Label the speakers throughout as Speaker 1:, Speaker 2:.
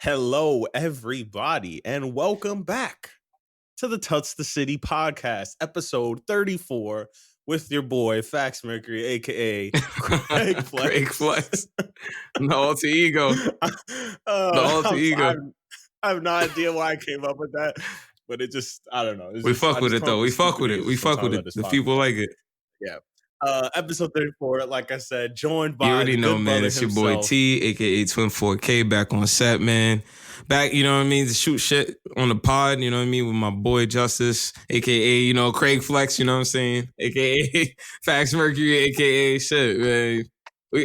Speaker 1: Hello, everybody, and welcome back to the Touch the City podcast, episode 34, with your boy, Fax Mercury, aka Craig Flex.
Speaker 2: Craig Flex. The alter ego. The alter ego.
Speaker 1: I have no idea why I came up with that, but it just, I don't know.
Speaker 2: We fuck with it, though. We fuck with it. We fuck with it. The people like it.
Speaker 1: Yeah. Episode 34, like I said, joined by
Speaker 2: you already know, man. It's
Speaker 1: himself.
Speaker 2: Your boy T, aka Twin 4K, back on set, man. Back, you know what I mean, to shoot shit on the pod, you know what I mean, with my boy Justice, aka, Craig Flex, you know what I'm saying, aka Fax Mercury, aka shit, man.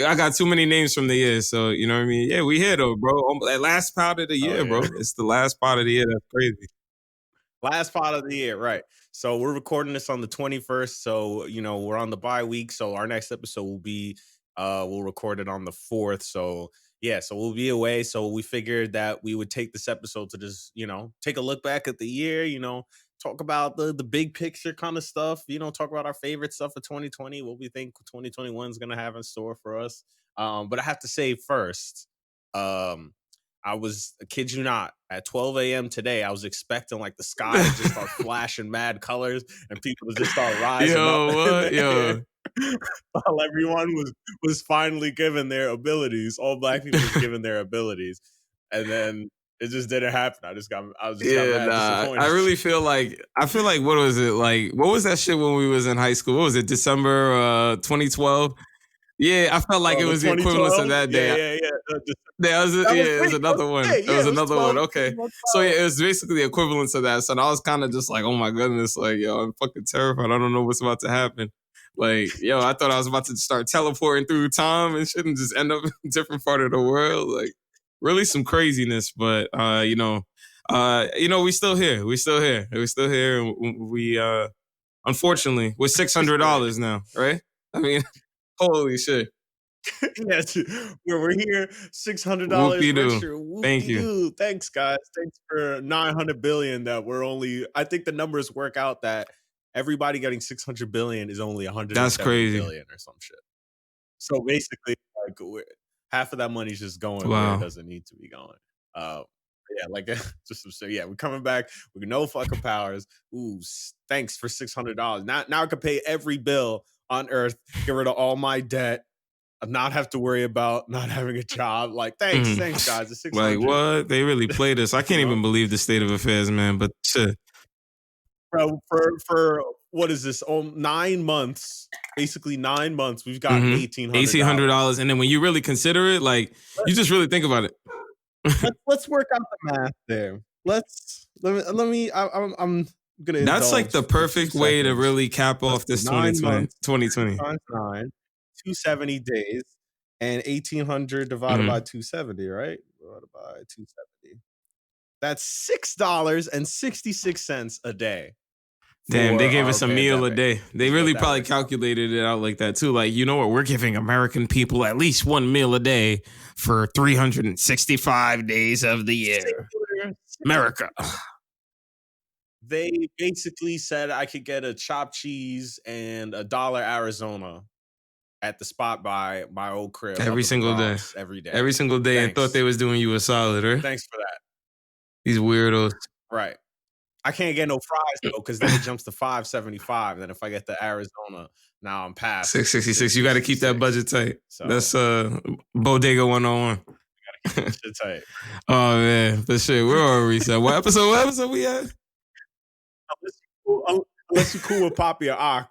Speaker 2: I got too many names from the year, so you know what I mean. Yeah, we here though, bro. That last part of the year, bro. It's the last part of the year. That's crazy.
Speaker 1: Last part of the year, right? So we're recording this on the 21st. So we're on the bye week. So our next episode will be we'll record it on the 4th. So yeah, so we'll be away. So we figured that we would take this episode to just take a look back at the year. Talk about the big picture kind of stuff. Talk about our favorite stuff for 2020. What we think 2021 is gonna have in store for us. But I have to say first, I kid you not, at 12 a.m. today, I was expecting like the sky to just start flashing mad colors and people to just start rising up. While everyone was finally given their abilities, all black people was given their abilities. And then it just didn't happen. I was got mad disappointed.
Speaker 2: I really feel like, what was it? Like, what was that shit when we was in high school? What was it, December 2012? Yeah, I felt like it was the equivalent of that day.
Speaker 1: Yeah.
Speaker 2: It was another one.
Speaker 1: It was
Speaker 2: another one. Okay. So yeah, it was basically the equivalent of that. So I was kind of just like, oh my goodness, like, yo, I'm fucking terrified. I don't know what's about to happen. Like, yo, I thought I was about to start teleporting through time and shit and just end up in a different part of the world. Like, really some craziness. But, we still here. We still here. And we, unfortunately, we're $600 now, right? I mean... Holy shit.
Speaker 1: Yes, we're here, $600 richer.
Speaker 2: Thank you.
Speaker 1: Thanks, guys. Thanks for 900 billion that we're only, I think the numbers work out that everybody getting 600 billion is only 170 billion or some shit. So basically, like, half of that money's just going where it doesn't need to be going. We're coming back with no fucking powers. Ooh, thanks for $600. Now I can pay every bill on earth, get rid of all my debt, not have to worry about not having a job. Like, thanks guys. It's $600.
Speaker 2: Like, what? They really played us. I can't even believe the state of affairs, man. But shit.
Speaker 1: Bro, for what is this? 9 months, basically 9 months, we've got $1,800.
Speaker 2: And then when you really consider it, like, you just really think about it.
Speaker 1: Let's work out the math there. I'm gonna.
Speaker 2: That's like the perfect way to really cap off this 2020.
Speaker 1: Times 9, 270 days, and 1,800 divided by 270, right? Divided by 270. That's $6.66 a day.
Speaker 2: Damn, they gave us a meal a day. They really probably calculated it out like that too. Like, you know what? We're giving American people at least one meal a day for 365 days of the year. America.
Speaker 1: They basically said I could get a chopped cheese and $1 Arizona at the spot by my old crib
Speaker 2: every single day.
Speaker 1: Every day.
Speaker 2: Every single day. Thanks. And thought they was doing you a solid, right?
Speaker 1: Thanks for that.
Speaker 2: These weirdos.
Speaker 1: Right. I can't get no fries though, because then it jumps to $5.75. Then if I get the Arizona, now I'm past
Speaker 2: $6.66. You got to keep that budget tight. So, that's Bodega 101.
Speaker 1: Keep that shit tight.
Speaker 2: Oh man, but shit, we're on reset. What episode we at?
Speaker 1: Unless you cool with Poppy or Ak,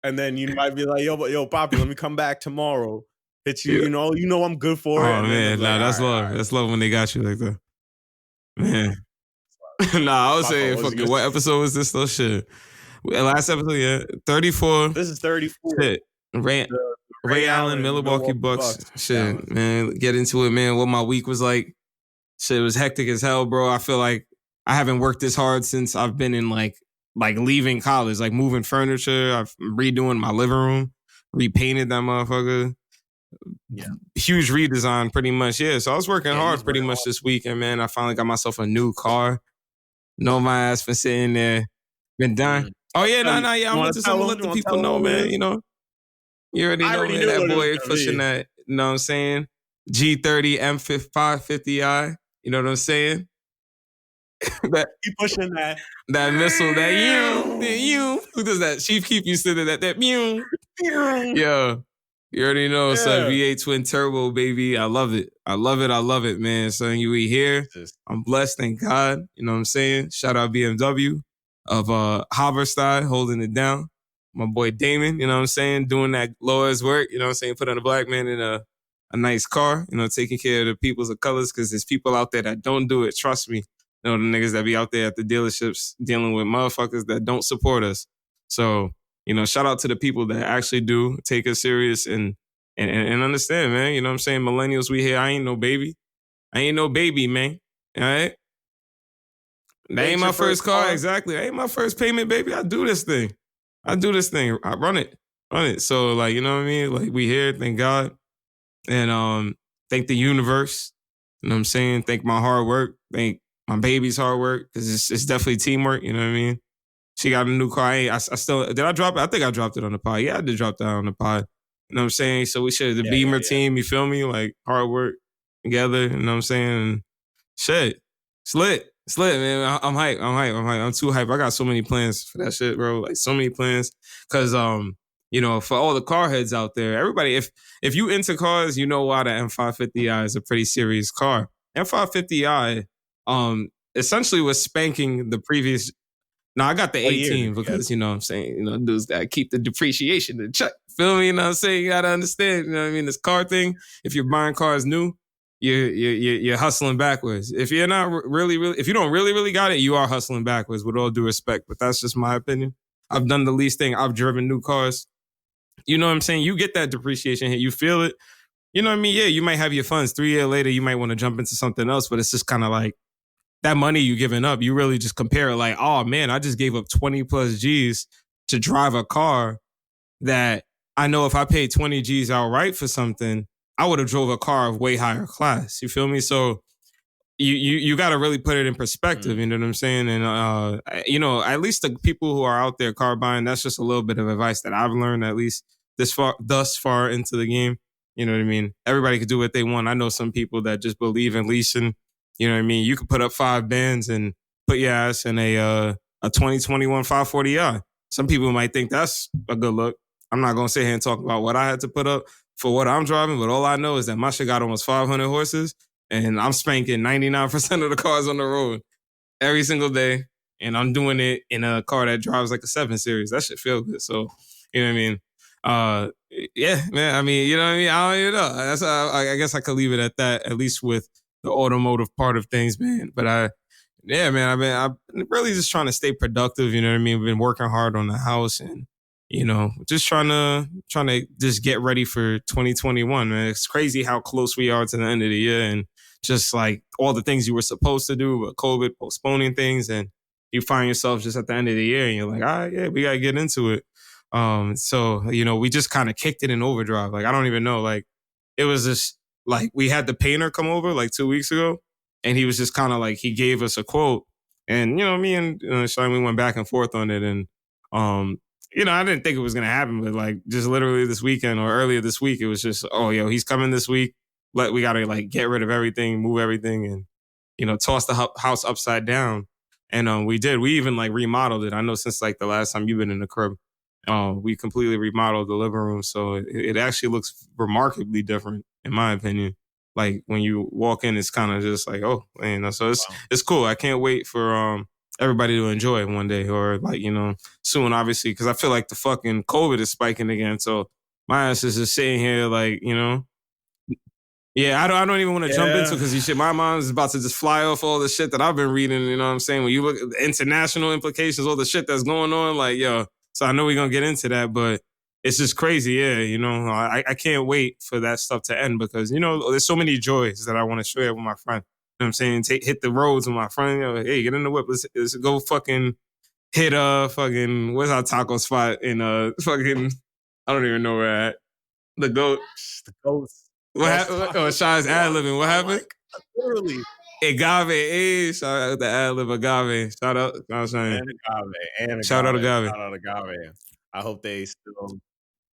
Speaker 1: and then you might be like, yo, Poppy, let me come back tomorrow. Hit you, you know I'm good for it.
Speaker 2: Oh man, that's love. Right. That's love when they got you like that. Man. I was saying, fucking, what episode was this though? Shit. Last episode, 34.
Speaker 1: This is 34.
Speaker 2: Shit. Ray Allen, Milwaukee Bucks. Shit, man. Get into it, man. What my week was like. Shit, it was hectic as hell, bro. I feel like I haven't worked this hard since I've been in like leaving college, like moving furniture. I've redoing my living room, repainted that motherfucker. Yeah. Huge redesign pretty much. Yeah. So I was working hard pretty much this weekend, man. I finally got myself a new car. No, my ass been sitting there, been done. Oh yeah, no, yeah. I'm gonna let the people know, man. You know, you already know, man. That boy pushing that. You know what I'm saying? G30 M550i. You know what I'm saying?
Speaker 1: Keep pushing that.
Speaker 2: That missile, that you. Who does that? Chief Keef used to do that mew. Yo, you already know. So V8 twin turbo, baby. I love it. I love it, man. So we here. I'm blessed, thank God. You know what I'm saying? Shout out BMW of Haverstein holding it down. My boy Damon, you know what I'm saying? Doing that lawyer's work, you know what I'm saying? Putting a black man in a nice car, you know, taking care of the peoples of colors, because there's people out there that don't do it. Trust me. You know, the niggas that be out there at the dealerships dealing with motherfuckers that don't support us. So, you know, shout out to the people that actually do take us serious and understand, man. You know what I'm saying? Millennials, we here. I ain't no baby, man. All right? That ain't my first car. Exactly. That ain't my first payment, baby. I do this thing. I run it. So, like, you know what I mean? Like, we here. Thank God. And thank the universe. You know what I'm saying? Thank my hard work. Thank my baby's hard work, because it's definitely teamwork. You know what I mean? She got a new car. I still, did I drop it? I think I dropped it on the pod. Yeah, I did drop that on the pod. You know what I'm saying? So we should, the Beamer team, you feel me? Like, hard work together. You know what I'm saying? And shit, it's lit, man. I'm hype. I'm too hype. I got so many plans for that shit, bro. Like, so many plans. Because, you know, for all the car heads out there, everybody, if you into cars, you know why the M550i is a pretty serious car. M550i, essentially was spanking the previous. No, I got the 18 because, you know what I'm saying, you know, dudes that keep the depreciation in check. Feel me? You know what I'm saying? You got to understand, you know what I mean? This car thing, if you're buying cars new, you're hustling backwards. If you're not if you don't really got it, you are hustling backwards, with all due respect. But that's just my opinion. I've done the least thing. I've driven new cars. You know what I'm saying? You get that depreciation hit. You feel it. You know what I mean? Yeah, you might have your funds. 3 years later, you might want to jump into something else, but it's just kind of like, that money you giving up, you really just compare it like, oh man, I just gave up 20 plus G's to drive a car that I know if I paid 20 G's outright for something, I would have drove a car of way higher class. You feel me? So you got to really put it in perspective. You know what I'm saying? And, you know, at least the people who are out there car buying, that's just a little bit of advice that I've learned, at least thus far into the game. You know what I mean? Everybody can do what they want. I know some people that just believe in leasing. You know what I mean? You could put up 5 bands and put your ass in a 2021 540i. Some people might think that's a good look. I'm not going to sit here and talk about what I had to put up for what I'm driving, but all I know is that my shit got almost 500 horses, and I'm spanking 99% of the cars on the road every single day, and I'm doing it in a car that drives like a 7 Series. That shit feel good. So, you know what I mean? Yeah, man. I mean, you know what I mean? I don't even know. That's I guess I could leave it at that, at least with the automotive part of things, man. But I'm really just trying to stay productive. You know what I mean? We've been working hard on the house, and, you know, just trying to just get ready for 2021, man. It's crazy how close we are to the end of the year, and just like all the things you were supposed to do, but COVID postponing things, and you find yourself just at the end of the year and you're like, all right, yeah, we got to get into it. So, you know, we just kind of kicked it in overdrive. Like, I don't even know, like, it was just, like, we had the painter come over like 2 weeks ago, and he was just kind of like, he gave us a quote, and, you know, me and Sean, we went back and forth on it. And, you know, I didn't think it was going to happen, but like just literally this weekend or earlier this week, it was just, oh, yo, he's coming this week. We got to like get rid of everything, move everything, and, you know, toss the house upside down. And we did. We even like remodeled it. I know since like the last time you've been in the crib, we completely remodeled the living room. So it actually looks remarkably different, in my opinion. Like when you walk in, it's kind of just like, oh, man. So it's cool. I can't wait for everybody to enjoy it one day, or like, you know, soon, obviously, because I feel like the fucking COVID is spiking again. So my ass is just sitting here like, you know, yeah, I don't even want to jump into, because my mom's about to just fly off all the shit that I've been reading. You know what I'm saying? When you look at the international implications, all the shit that's going on, like, yo, so I know we're going to get into that, but it's just crazy. Yeah, you know, I can't wait for that stuff to end, because, you know, there's so many joys that I want to share with my friend. You know what I'm saying? Hit the roads with my friend. You know, hey, get in the whip. Let's go fucking hit fucking, where's our taco spot in fucking, I don't even know where at. The Goat.
Speaker 1: The Goats.
Speaker 2: What happened? Oh, Shaw's ad-libbing. What happened?
Speaker 1: Literally.
Speaker 2: Agave. Hey, shout out to ad-lib Agave. Shout out.
Speaker 1: And Agave.
Speaker 2: Shout out Agave.
Speaker 1: Shout out Agave. I hope they still.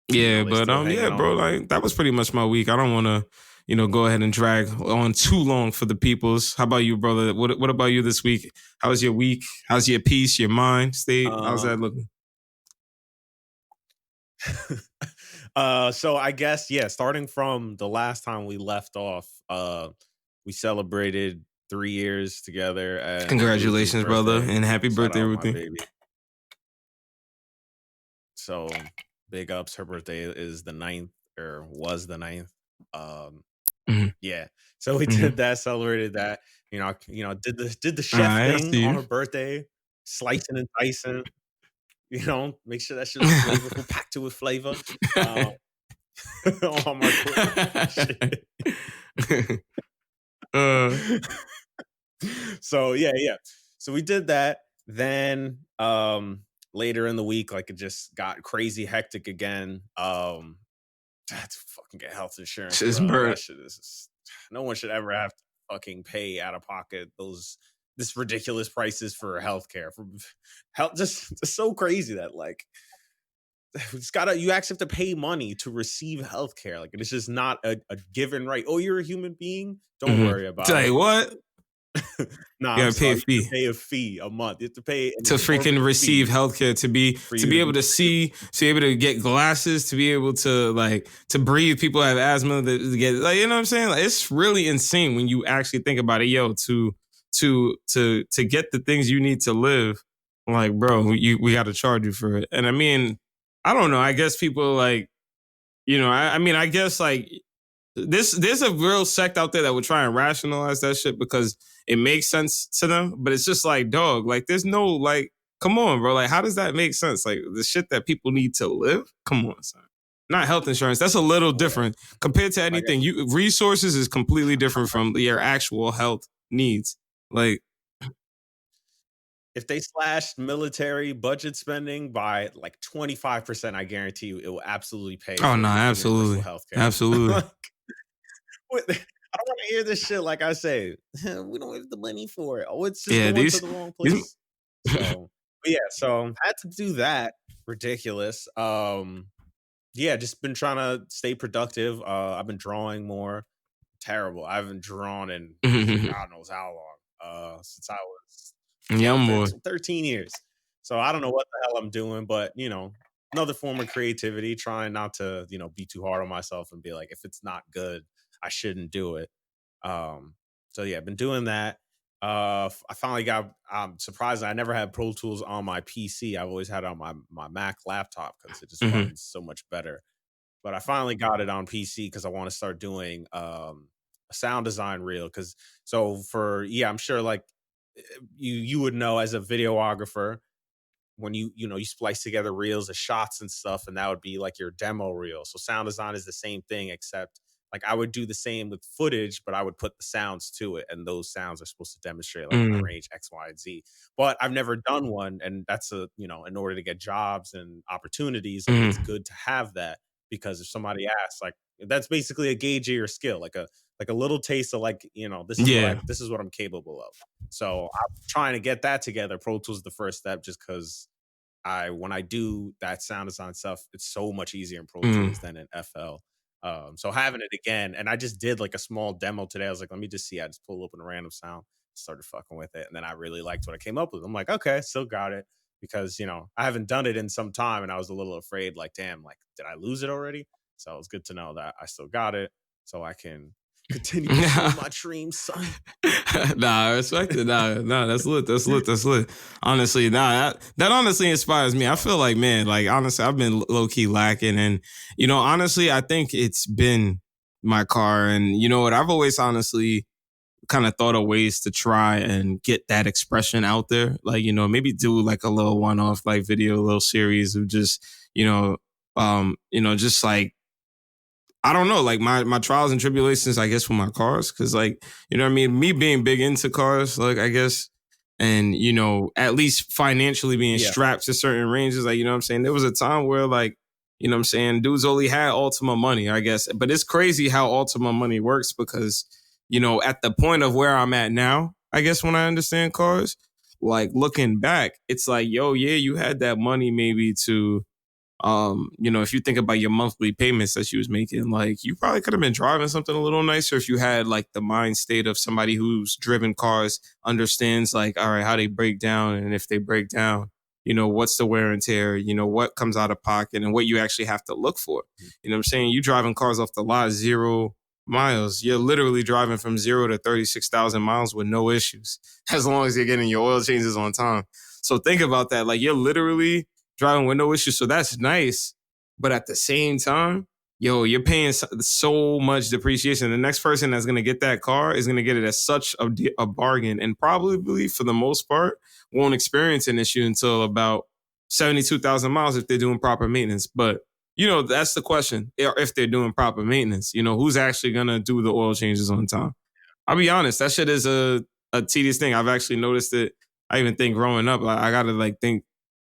Speaker 2: Yeah, but yeah, bro. Like, that was pretty much my week. I don't want to, go ahead and drag on too long for the peoples. How about you, brother? What about you this week? How's your week? How's your peace, your mind state? How's that looking?
Speaker 1: So I guess, starting from the last time we left off, we celebrated 3 years together. And
Speaker 2: congratulations, brother, and happy birthday, Ruthie.
Speaker 1: So big ups. Her birthday is the 9th, or was the 9th. Yeah. So we did that, celebrated that. Did the chef thing on her birthday, slicing and dicing. Make sure that shit was flavorful, packed it with flavor. On my shit. So yeah. So we did that. Then later in the week, like, it just got crazy hectic again. I had to fucking get health insurance. That shit is, no one should ever have to fucking pay out of pocket this ridiculous prices for healthcare. For health, just so crazy that, like, you actually have to pay money to receive healthcare. Like, it's just not a given right. Oh, you're a human being? Don't worry about it.
Speaker 2: What?
Speaker 1: Nah,
Speaker 2: you gotta pay a fee.
Speaker 1: You pay a fee a month. You have to pay
Speaker 2: to freaking receive healthcare, to be able to see, to be able to get glasses, to be able to to breathe. People have asthma, to get, like, you know what I'm saying? Like, it's really insane when you actually think about it. Yo, to get the things you need to live, like, bro, we got to charge you for it. And I mean, I don't know. I guess people, like, I mean, I guess, like, there's a real sect out there that would try and rationalize that shit because it makes sense to them, but it's just like, dog, like, there's no, like, come on, bro, like, how does that make sense? Like, the shit that people need to live, come on, son. Not health insurance. That's a little different compared to anything. Resources is completely different from your actual health needs. Like,
Speaker 1: if they slashed military budget spending by like 25%, I guarantee you it will absolutely pay.
Speaker 2: Oh no, absolutely, absolutely.
Speaker 1: I don't want to hear this shit. Like I say, we don't have the money for it. Oh, it's just going to the wrong place. So I had to do that. Ridiculous. Just been trying to stay productive. I've been drawing more. Terrible. I haven't drawn in God knows how long. Since I was 13 years. So I don't know what the hell I'm doing, but another form of creativity, trying not to, be too hard on myself and be like, if it's not good, I shouldn't do it. So yeah, I've been doing that. I finally I'm surprised I never had Pro Tools on my PC. I've always had it on my Mac laptop because it just runs so much better. But I finally got it on PC because I want to start doing a sound design reel. I'm sure, like, you would know as a videographer, when you splice together reels of shots and stuff, and that would be like your demo reel. So sound design is the same thing, except, like, I would do the same with footage, but I would put the sounds to it, and those sounds are supposed to demonstrate, like, the range X, Y, and Z. But I've never done one, and that's in order to get jobs and opportunities, like, it's good to have that, because if somebody asks, like, that's basically a gauge of your skill, like a little taste of, like, this is what I'm capable of. So I'm trying to get that together. Pro Tools is the first step, just because when I do that sound design stuff, it's so much easier in Pro Tools than in FL. So having it again, and I just did like a small demo today. I was like, let me just see. I just pulled open a random sound, started fucking with it, and then I really liked what I came up with. I'm like, okay, still got it, because I haven't done it in some time, and I was a little afraid, like, damn, like, did I lose it already? So it's good to know that I still got it, so I can continue my dreams, son.
Speaker 2: Nah, I respect it. Nah, that's lit. That's lit. Honestly, that honestly inspires me. I feel like, man, like, honestly, I've been low key lacking, and honestly, I think it's been my car, and you know what? I've always honestly kind of thought of ways to try and get that expression out there. Like, maybe do like a little one-off, like, video, a little series of just, just like, I don't know, like, my trials and tribulations, I guess, with my cars. Cause, like, you know what I mean? Me being big into cars, like, I guess, and, at least financially being strapped to certain ranges, like, you know what I'm saying? There was a time where, like, you know what I'm saying, dudes only had Ultima money, I guess. But it's crazy how Ultima money works, because, at the point of where I'm at now, I guess, when I understand cars, like, looking back, it's like, yo, yeah, you had that money maybe to If you think about your monthly payments that she was making, like you probably could have been driving something a little nicer if you had like the mind state of somebody who's driven cars, understands like, all right, how they break down. And if they break down, what's the wear and tear, what comes out of pocket and what you actually have to look for. You know what I'm saying? You driving cars off the lot, 0 miles. You're literally driving from 0 to 36,000 miles with no issues, as long as you're getting your oil changes on time. So think about that. Like you're literally driving with no issues. So that's nice. But at the same time, you're paying so much depreciation. The next person that's going to get that car is going to get it at such a bargain, and probably for the most part won't experience an issue until about 72,000 miles if they're doing proper maintenance. But, that's the question. If they're doing proper maintenance, who's actually going to do the oil changes on time? I'll be honest, that shit is a tedious thing. I've actually noticed it. I even think growing up, I got to think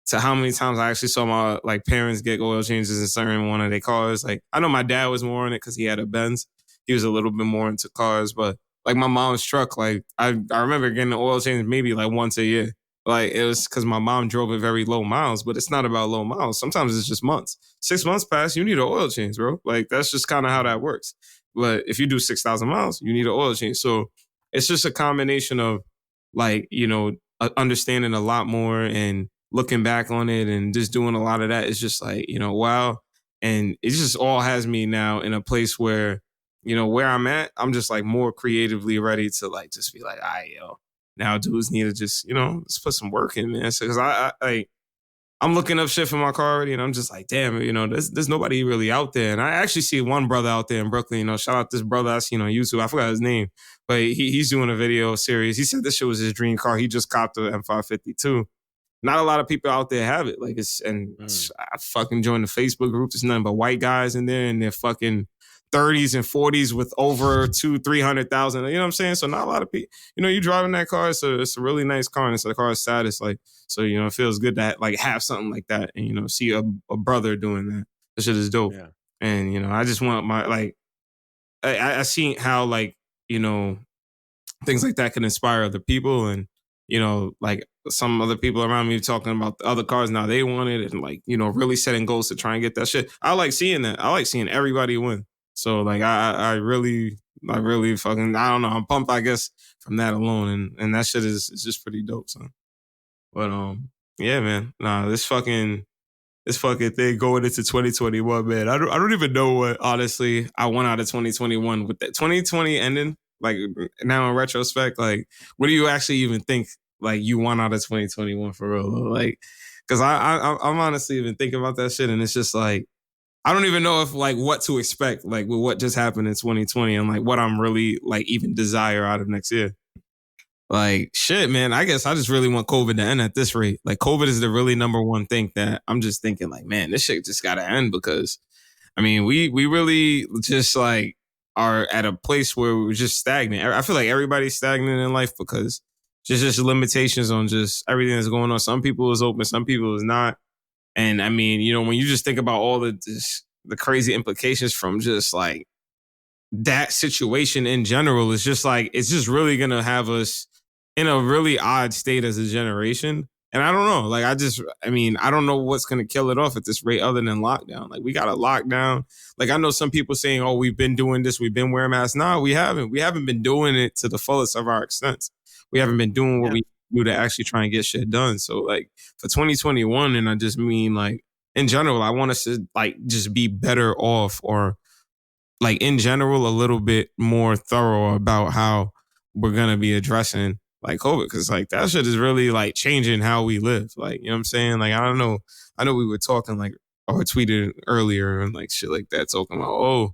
Speaker 2: to how many times I actually saw my like parents get oil changes in certain one of their cars. Like I know my dad was more on it because he had a Benz. He was a little bit more into cars, but like my mom's truck, like I remember getting the oil change maybe like once a year. Like it was because my mom drove it very low miles, but it's not about low miles. Sometimes it's just months. 6 months pass, you need an oil change, bro. Like that's just kind of how that works. But if you do 6,000 miles, you need an oil change. So it's just a combination of like, understanding a lot more and looking back on it and just doing a lot of that. It's just like, wow. And it just all has me now in a place where, where I'm at, I'm just like more creatively ready to like, just be like, all right, now dudes need to just, let's put some work in, man. So, cause I'm looking up shit for my car already and I'm just like, damn, there's nobody really out there. And I actually see one brother out there in Brooklyn, shout out this brother I seen on YouTube. I forgot his name, but he's doing a video series. He said this shit was his dream car. He just copped the M552. Not a lot of people out there have it. Like I fucking joined the Facebook group. There's nothing but white guys in there in their fucking 30s and 40s with over 200,000-300,000. You know what I'm saying? So not a lot of people, you driving that car. It's a really nice car and it's a car of status. Like, so, it feels good to like have something like that and, see a brother doing that. That shit is dope.
Speaker 1: Yeah.
Speaker 2: And, I just want my, like, I see how like, things like that can inspire other people and, like some other people around me talking about the other cars now they want it and like, really setting goals to try and get that shit. I like seeing that. I like seeing everybody win. So like I really fucking, I don't know. I'm pumped, I guess, from that alone. And that shit is just pretty dope, son. But yeah, man. Nah, this fucking thing going into 2021, man. I don't even know what honestly I want out of 2021 with that 2020 ending. Like now in retrospect, like what do you actually even think like you want out of 2021 for real? Like, because I'm honestly even thinking about that shit, and it's just like I don't even know if like what to expect, like with what just happened in 2020, and like what I'm really like even desire out of next year. Like shit, man. I guess I just really want COVID to end at this rate. Like COVID is the really number one thing that I'm just thinking like, man, this shit just gotta end because, I mean, we really just like are at a place where we're just stagnant. I feel like everybody's stagnant in life because just limitations on just everything that's going on. Some people is open, some people is not. And I mean, when you just think about all the crazy implications from just like that situation in general, it's just like, it's just really going to have us in a really odd state as a generation. And I don't know, like, I don't know what's going to kill it off at this rate other than lockdown. Like, we got a lockdown. Like, I know some people saying, oh, we've been doing this, we've been wearing masks. No, we haven't. We haven't been doing it to the fullest of our extent. We haven't been doing what we do to actually try and get shit done. So, like, for 2021, and I just mean, like, in general, I want us to, like, just be better off or, like, in general, a little bit more thorough about how we're going to be addressing like COVID, because like that shit is really like changing how we live. Like, you know what I'm saying? Like, I don't know. I know we were talking like, or tweeted earlier and like shit like that, talking about, oh,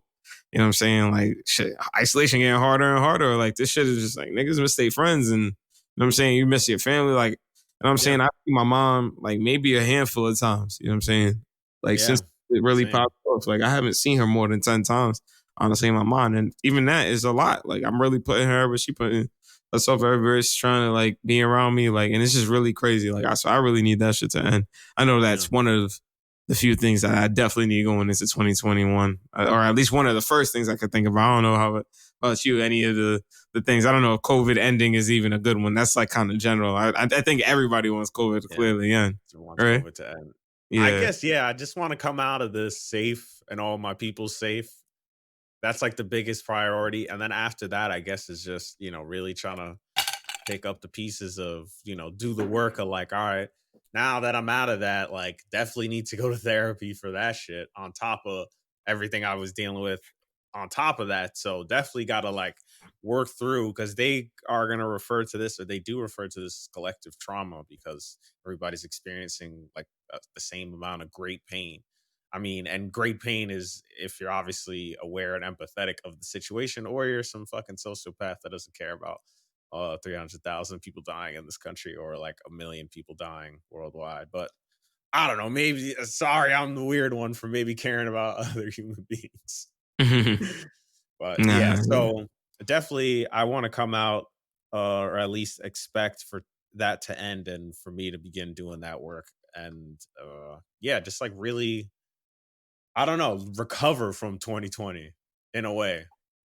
Speaker 2: you know what I'm saying? Like shit, isolation getting harder and harder. Like this shit is just like niggas must stay friends, and you know what I'm saying? You miss your family. Like, you know what I'm saying? I see my mom like maybe a handful of times, you know what I'm saying? Like since it really popped off, like I haven't seen her more than 10 times, honestly, in my mind. And even that is a lot. Like I'm really putting her, but she putting herself everywhere. She's trying to like be around me, like, and it's just really crazy. Like, I really need that shit to end. I know that's one of the few things that I definitely need going into 2021, or at least one of the first things I could think of. I don't know how about you. Any of the things. I don't know if COVID ending is even a good one. That's like kind of general. I think everybody wants COVID to clearly end.
Speaker 1: Wants COVID to end. I guess, yeah, I just want to come out of this safe and all my people safe. That's like the biggest priority. And then after that, I guess is just, really trying to pick up the pieces of, do the work of like, all right, now that I'm out of that, like definitely need to go to therapy for that shit on top of everything I was dealing with on top of that. So definitely got to like work through, because they are going to refer to this, or they do refer to this, collective trauma, because everybody's experiencing like the same amount of great pain. I mean, and great pain is if you're obviously aware and empathetic of the situation, or you're some fucking sociopath that doesn't care about 300,000 people dying in this country, or like 1 million people dying worldwide. But I don't know, maybe, sorry, I'm the weird one for maybe caring about other human beings. But yeah, so definitely I want to come out, or at least expect for that to end and for me to begin doing that work. And yeah, just like really, I don't know, recover from 2020 in a way.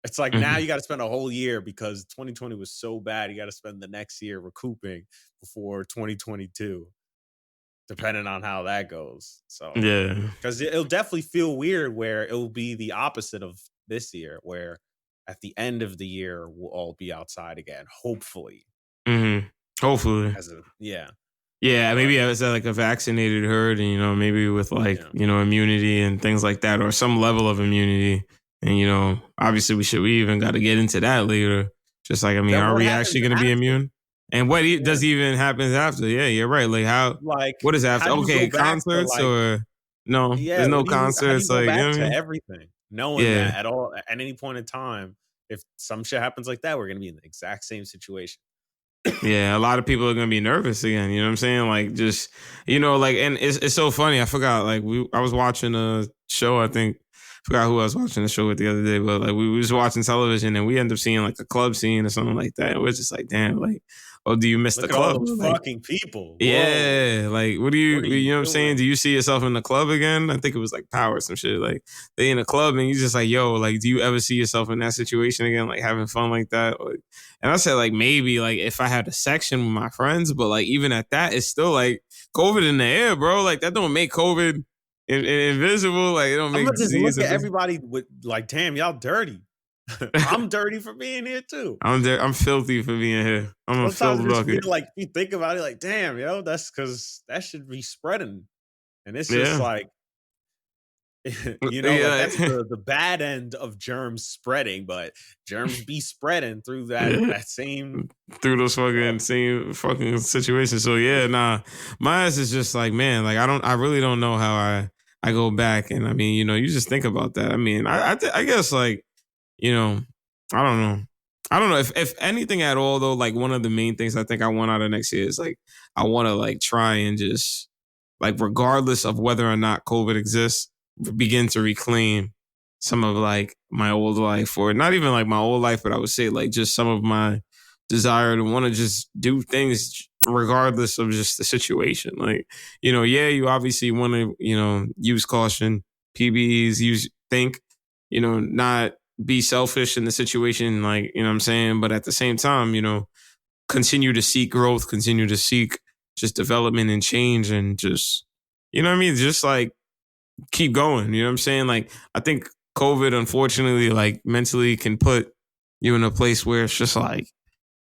Speaker 1: It's like now you got to spend a whole year, because 2020 was so bad. You got to spend the next year recouping before 2022, depending on how that goes. So
Speaker 2: yeah,
Speaker 1: because it'll definitely feel weird where it'll be the opposite of this year, where at the end of the year we'll all be outside again, hopefully.
Speaker 2: Hopefully.
Speaker 1: Yeah.
Speaker 2: Yeah, maybe as like a vaccinated herd, and maybe with like immunity and things like that, or some level of immunity. And obviously we even got to get into that later. Just like, I mean, are we actually going to be immune? And what does even happen after? Yeah, you're right. Like how? Like what is after? Okay, concerts or no?
Speaker 1: Yeah,
Speaker 2: there's no concerts.
Speaker 1: Like back to everything, knowing that at all at any point in time, if some shit happens like that, we're going to be in the exact same situation.
Speaker 2: Yeah, a lot of people are gonna be nervous again. You know what I'm saying? Like, just like, and it's so funny. I forgot. Like, I was watching a show. I forgot who I was watching the show with the other day, but like we was watching television and we end up seeing like a club scene or something like that. And we're just like, damn, like, oh, do you miss the club?
Speaker 1: All those fucking people. Whoa.
Speaker 2: Yeah, like, what do you know what I'm saying? Do you see yourself in the club again? I think it was like Power or some shit. Like, they in a club and you just like, yo, like, do you ever see yourself in that situation again? Like having fun like that? Like, and I said like maybe like if I had a section with my friends, but like even at that, it's still like COVID in the air, bro. Like that don't make COVID invisible. Like it don't make disease.
Speaker 1: Look at everybody with like, damn, y'all dirty. I'm dirty for being here too.
Speaker 2: I'm filthy for being here. I'm a filth bucket.
Speaker 1: Like you think about it, like, damn, yo, that's because that should be spreading, and it's just like, like that's the bad end of germs spreading, but germs be spreading through that same
Speaker 2: through those same fucking situations. So yeah, nah, my ass is just like, man, like I really don't know how I go back, and I mean, you just think about that. I mean, I guess like. I don't know. I don't know if anything at all though. Like one of the main things I think I want out of next year is like I want to like try and just like regardless of whether or not COVID exists, begin to reclaim some of like my old life, or not even like my old life, but I would say like just some of my desire to want to just do things regardless of just the situation. Like you obviously want to use caution, PBEs, think, not be selfish in the situation, like, what I'm saying? But at the same time, continue to seek growth, continue to seek just development and change, and just, what I mean? Just like keep going, what I'm saying? Like, I think COVID, unfortunately, like mentally can put you in a place where it's just like,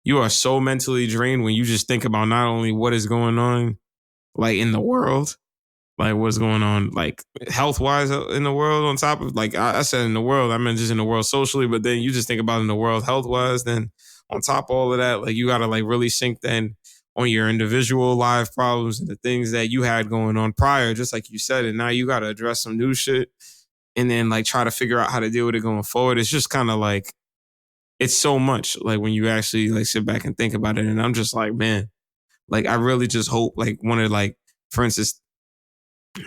Speaker 2: you are so mentally drained when you just think about not only what is going on, like in the world, like what's going on, like health wise in the world. On top of like I said in the world, I meant just in the world socially, but then you just think about in the world health wise. Then on top of all of that, like you got to like really sink then on your individual life problems and the things that you had going on prior, just like you said, and now you got to address some new shit, and then like try to figure out how to deal with it going forward. It's just kind of like it's so much like when you actually like sit back and think about it, and I'm just like, man, like I really just hope like one of like, for instance,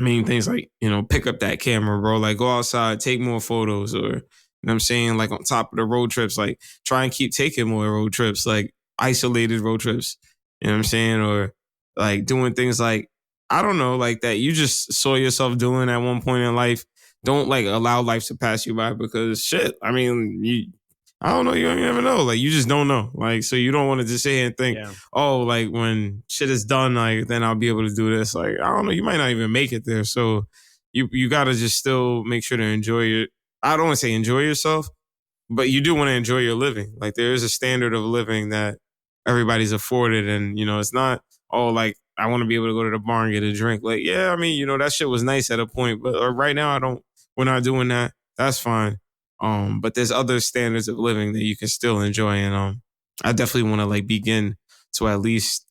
Speaker 2: main things like, pick up that camera, bro. Like go outside, take more photos, or, what I'm saying? Like on top of the road trips, like try and keep taking more road trips, like isolated road trips, what I'm saying? Or like doing things like, I don't know, like that you just saw yourself doing at one point in life. Don't like allow life to pass you by, because shit, I mean, I don't know. You don't never know. Like, you just don't know. Like, so you don't want to just sit here and think, oh, like when shit is done, like then I'll be able to do this. Like, I don't know. You might not even make it there. So you got to just still make sure to enjoy your. I don't want to say enjoy yourself, but you do want to enjoy your living. Like, there is a standard of living that everybody's afforded, and it's not like I want to be able to go to the bar and get a drink. Like, yeah, I mean, that shit was nice at a point, but right now we're not doing that. That's fine. But there's other standards of living that you can still enjoy, and I definitely want to like begin to at least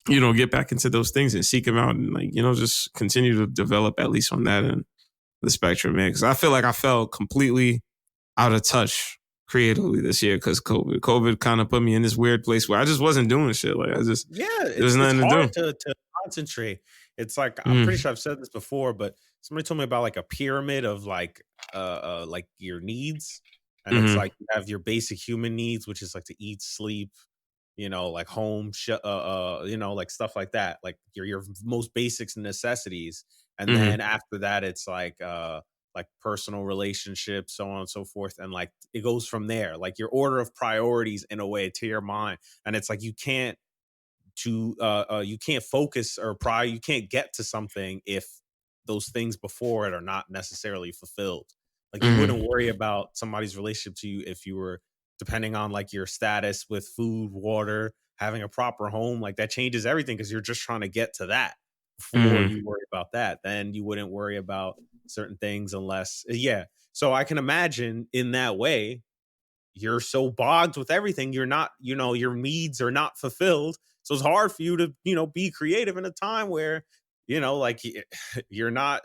Speaker 2: get back into those things and seek them out, and like just continue to develop at least on that end of the spectrum, man. Because I feel like I felt completely out of touch creatively this year because COVID kind of put me in this weird place where I just wasn't doing shit. Like,
Speaker 1: there's nothing hard to concentrate. It's like, I'm pretty sure I've said this before, but somebody told me about like a pyramid of like your needs, and it's like you have your basic human needs, which is like to eat, sleep, like home, like stuff like that, like your most basic necessities, and then after that it's like personal relationships, so on and so forth, and like it goes from there, like your order of priorities in a way to your mind, and it's like you can't focus or you can't get to something if those things before it are not necessarily fulfilled. Like you wouldn't worry about somebody's relationship to you if you were depending on like your status with food, water, having a proper home. Like that changes everything because you're just trying to get to that before you worry about that. Then you wouldn't worry about certain things unless so I can imagine in that way you're so bogged with everything, you're not, your needs are not fulfilled, so it's hard for you to be creative in a time where like you're not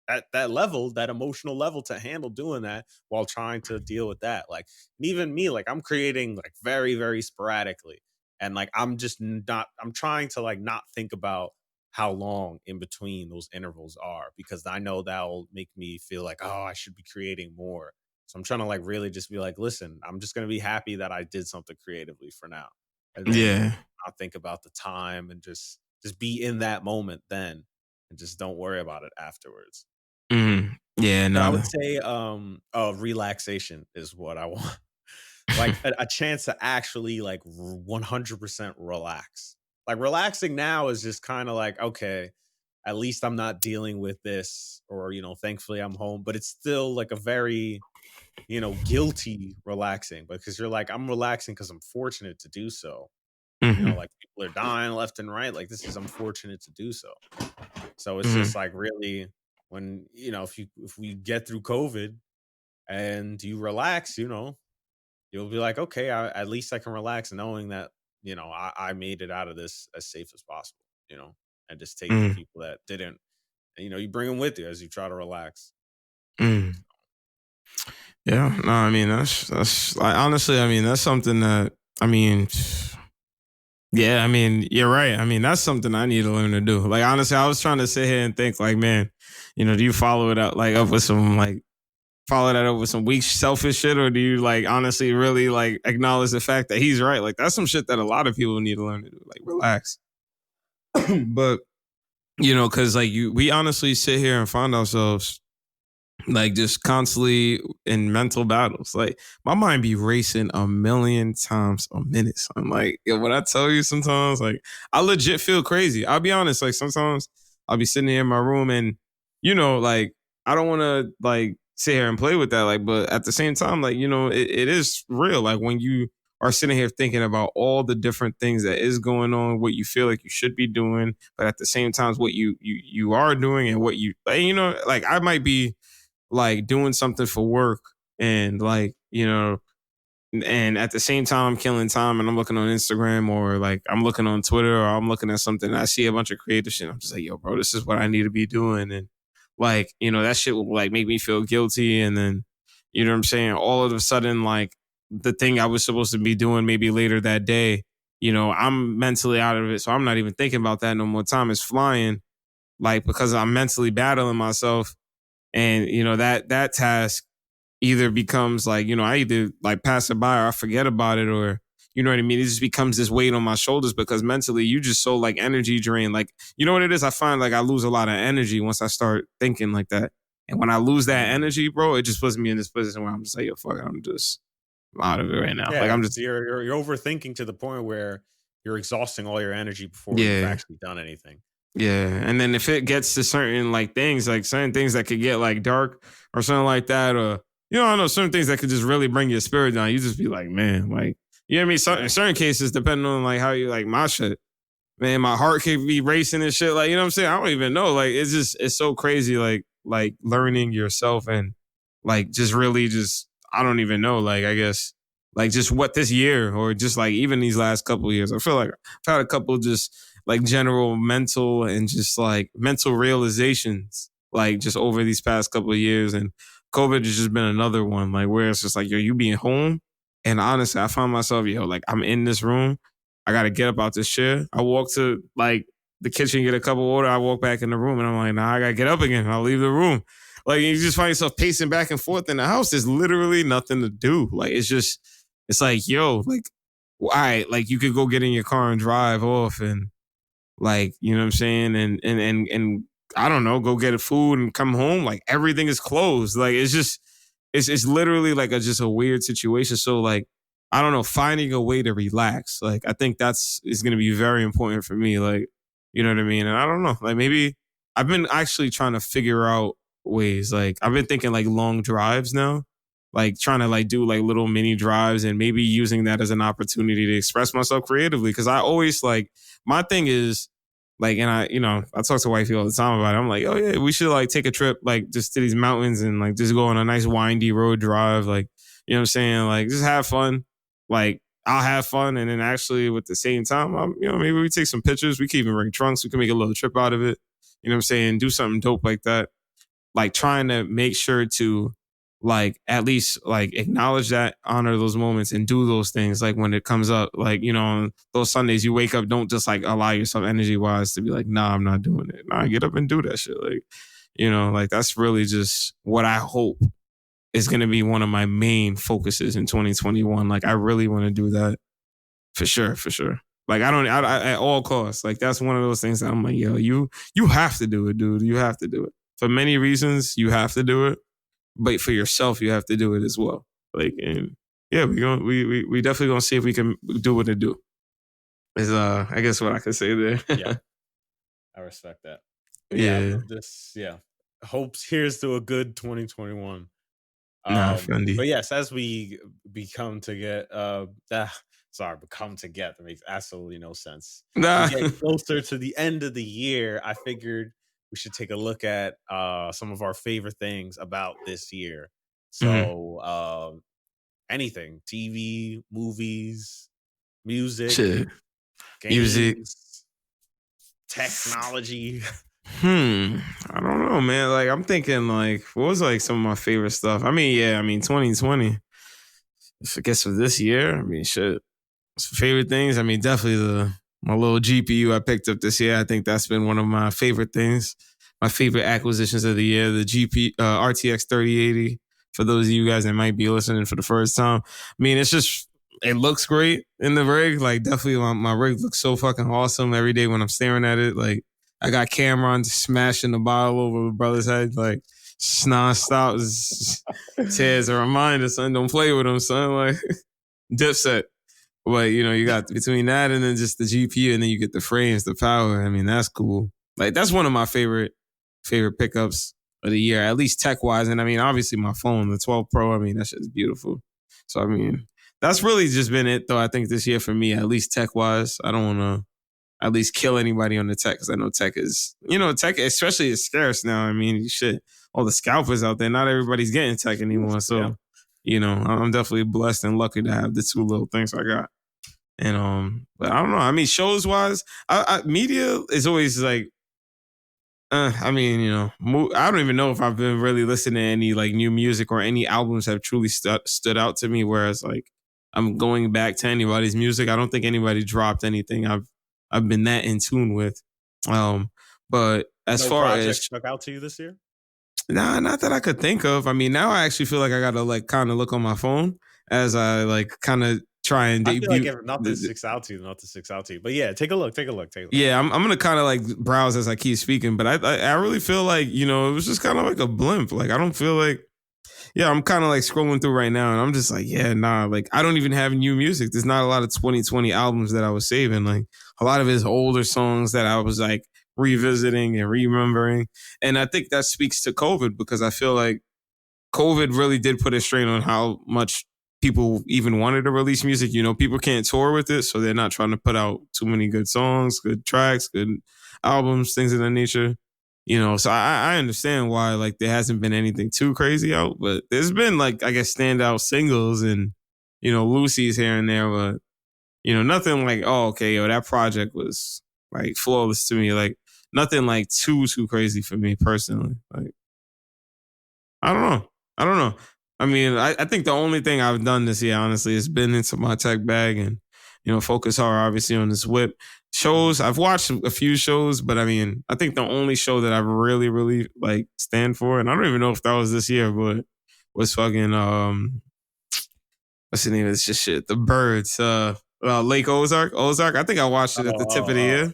Speaker 1: at that level, that emotional level, to handle doing that while trying to deal with that. Like, and even me, like I'm creating like very, very sporadically, and like I'm trying to like not think about how long in between those intervals are, because I know that'll make me feel like, oh, I should be creating more. So I'm trying to like really just be like, listen, I'm just going to be happy that I did something creatively for now, and then I'll think about the time and just be in that moment then, and just don't worry about it afterwards.
Speaker 2: Yeah, no.
Speaker 1: I would say relaxation is what I want. Like a chance to actually like 100% relax. Like relaxing now is just kind of like, okay, at least I'm not dealing with this, or thankfully I'm home, but it's still like a very guilty relaxing, because you're like, I'm relaxing because I'm fortunate to do so. Like people are dying left and right, like I'm fortunate to do so. So it's just like, really, when if we get through COVID and you relax, you'll be like, okay, at least I can relax knowing that I made it out of this as safe as possible, and just take the people that didn't, and you bring them with you as you try to relax.
Speaker 2: Yeah, no, I mean that's like, honestly, I mean that's something that, I mean, yeah, I mean, you're right. I mean, that's something I need to learn to do. Like, honestly, I was trying to sit here and think like, man, do you follow it up like up with some like follow that up with some weak selfish shit, or do you like honestly really like acknowledge the fact that he's right? Like that's some shit that a lot of people need to learn to do. Like relax. But because like we honestly sit here and find ourselves like just constantly in mental battles. Like my mind be racing a million times a minute. So I'm like, when I tell you sometimes, like I legit feel crazy. I'll be honest. Like sometimes I'll be sitting here in my room and, like I don't want to like sit here and play with that. Like, but at the same time, like, it is real. Like when you are sitting here thinking about all the different things that is going on, what you feel like you should be doing, but at the same time, what you are doing and what you, like, like I might be like doing something for work and like, and at the same time I'm killing time and I'm looking on Instagram or like I'm looking on Twitter or I'm looking at something and I see a bunch of creative shit. I'm just like, yo, bro, this is what I need to be doing. And like, that shit will like make me feel guilty. And then, you know what I'm saying? All of a sudden, like the thing I was supposed to be doing maybe later that day, I'm mentally out of it. So I'm not even thinking about that no more. Time is flying, like because I'm mentally battling myself. And, that task either becomes like, I either like pass it by or I forget about it, or, you know what I mean? It just becomes this weight on my shoulders because mentally you just so like energy drained. Like, you know what it is? I find like I lose a lot of energy once I start thinking like that. And when I lose that energy, bro, it just puts me in this position where I'm just like, yo, fuck it, I'm just out of it right now.
Speaker 1: Yeah,
Speaker 2: Like I'm just
Speaker 1: you're overthinking to the point where you're exhausting all your energy before you've
Speaker 2: yeah.
Speaker 1: actually done anything.
Speaker 2: Yeah, and then if it gets to certain like things, like certain things that could get like dark or something like that, or you know, I know certain things that could just really bring your spirit down. You just be like, man, like you know what I mean. In certain cases, depending on like how you like my shit, man, my heart could be racing and shit. Like you know what I'm saying? I don't even know. Like it's so crazy. Like learning yourself and like just really just I don't even know. Like I guess like just what this year or just like even these last couple of years, I feel like I've had a couple just like general mental and just like mental realizations like just over these past couple of years. And COVID has just been another one like where it's just like, yo, you being home. And honestly, I found myself, yo, like I'm in this room. I got to get up out this chair. I walk to like the kitchen, get a cup of water. I walk back in the room and I'm like, nah, I got to get up again. I'll leave the room. Like you just find yourself pacing back and forth in the house. There's literally nothing to do. Like it's like, yo, like, all right, like you could go get in your car and drive off and like, you know what I'm saying? And I don't know, go get a food and come home. Like everything is closed. Like it's just, it's literally like just a weird situation. So like, I don't know, finding a way to relax. Like I think is going to be very important for me. Like, you know what I mean? And I don't know, like maybe I've been actually trying to figure out ways. Like I've been thinking like long drives now, like trying to like do like little mini drives and maybe using that as an opportunity to express myself creatively. Cause I always like, my thing is like, and I talk to wifey all the time about it. I'm like, oh yeah, we should like take a trip, like just to these mountains and like just go on a nice windy road drive. Like, you know what I'm saying? Like just have fun. Like I'll have fun. And then actually with the same time, maybe we take some pictures. We can even bring trunks. We can make a little trip out of it. You know what I'm saying? Do something dope like that. Like trying to make sure to like at least like acknowledge that, honor those moments and do those things like when it comes up. Like, you know, on those Sundays you wake up, don't just like allow yourself energy wise to be like, nah, I'm not doing it. Nah, get up and do that shit. Like, you know, like that's really just what I hope is going to be one of my main focuses in 2021. Like I really want to do that for sure. Like I at all costs, like that's one of those things that I'm like, yo, you have to do it, dude. You have to do it for many reasons. You have to do it. But for yourself, you have to do it as well. Like, and yeah, we definitely gonna see if we can do what it do. Is I guess what I can say there.
Speaker 1: Yeah, I respect that. Yeah. Hopes here's to a good 2021. But yes, as we become to get that makes absolutely no sense. We get closer to the end of the year. I figured we should take a look at some of our favorite things about this year. So anything, TV, movies, music, games, technology.
Speaker 2: I don't know, man. Like I'm thinking like what was like some of my favorite stuff? I mean, 2020. I guess for this year, I mean shit. Some favorite things. I mean, definitely my little GPU I picked up this year. I think that's been one of my favorite things. My favorite acquisitions of the year, the RTX 3080. For those of you guys that might be listening for the first time, I mean, it looks great in the rig. Like, definitely my rig looks so fucking awesome every day when I'm staring at it. Like, I got Cameron smashing the bottle over my brother's head, like, nonstop. Tears a reminder, son. Don't play with him, son. Like, Dipset. But, you know, you got between that and then just the GPU, and then you get the frames, the power. I mean, that's cool. Like, that's one of my favorite pickups of the year, at least tech-wise. And, I mean, obviously my phone, the 12 Pro, I mean, that shit's beautiful. So, I mean, that's really just been it, though, I think this year for me, at least tech-wise. I don't want to at least kill anybody on the tech because I know tech is, tech especially is scarce now. I mean, shit, all the scalpers out there, not everybody's getting tech anymore. So, I'm definitely blessed and lucky to have the two little things I got. And but I don't know. I mean, shows wise, media is always like, I mean, I don't even know if I've been really listening to any like new music or any albums have truly stood out to me. Whereas like I'm going back to anybody's music, I don't think anybody dropped anything I've been that in tune with. But as far as
Speaker 1: stuck out to you this year,
Speaker 2: nah, not that I could think of. I mean, now I actually feel like I gotta like kind of look on my phone as I like kind of try and debut.
Speaker 1: I feel like not to six out to you. But yeah, take a look.
Speaker 2: Yeah, I'm gonna kind of like browse as I keep speaking, but I really feel like it was just kind of like a blimp. Like I don't feel like yeah, I'm kind of like scrolling through right now, and I'm just like, yeah, nah, like I don't even have new music. There's not a lot of 2020 albums that I was saving. Like a lot of his older songs that I was like revisiting and remembering, and I think that speaks to COVID because I feel like COVID really did put a strain on how much people even wanted to release music. You know, people can't tour with it, so they're not trying to put out too many good songs, good tracks, good albums, things of that nature. You know, so I understand why like there hasn't been anything too crazy out, but there's been like I guess standout singles and Lucy's here and there, but nothing like okay, yo, that project was like flawless to me, like nothing like too crazy for me personally. Like I don't know. I don't know. I mean, I think the only thing I've done this year, honestly, is been into my tech bag and, focus hard, obviously, on this whip. Shows, I've watched a few shows, but I mean, I think the only show that I've really, really, like, stand for, and I don't even know if that was this year, but was fucking, what's the name of this shit? The Birds, Lake Ozark. I think I watched it at the tip of the year.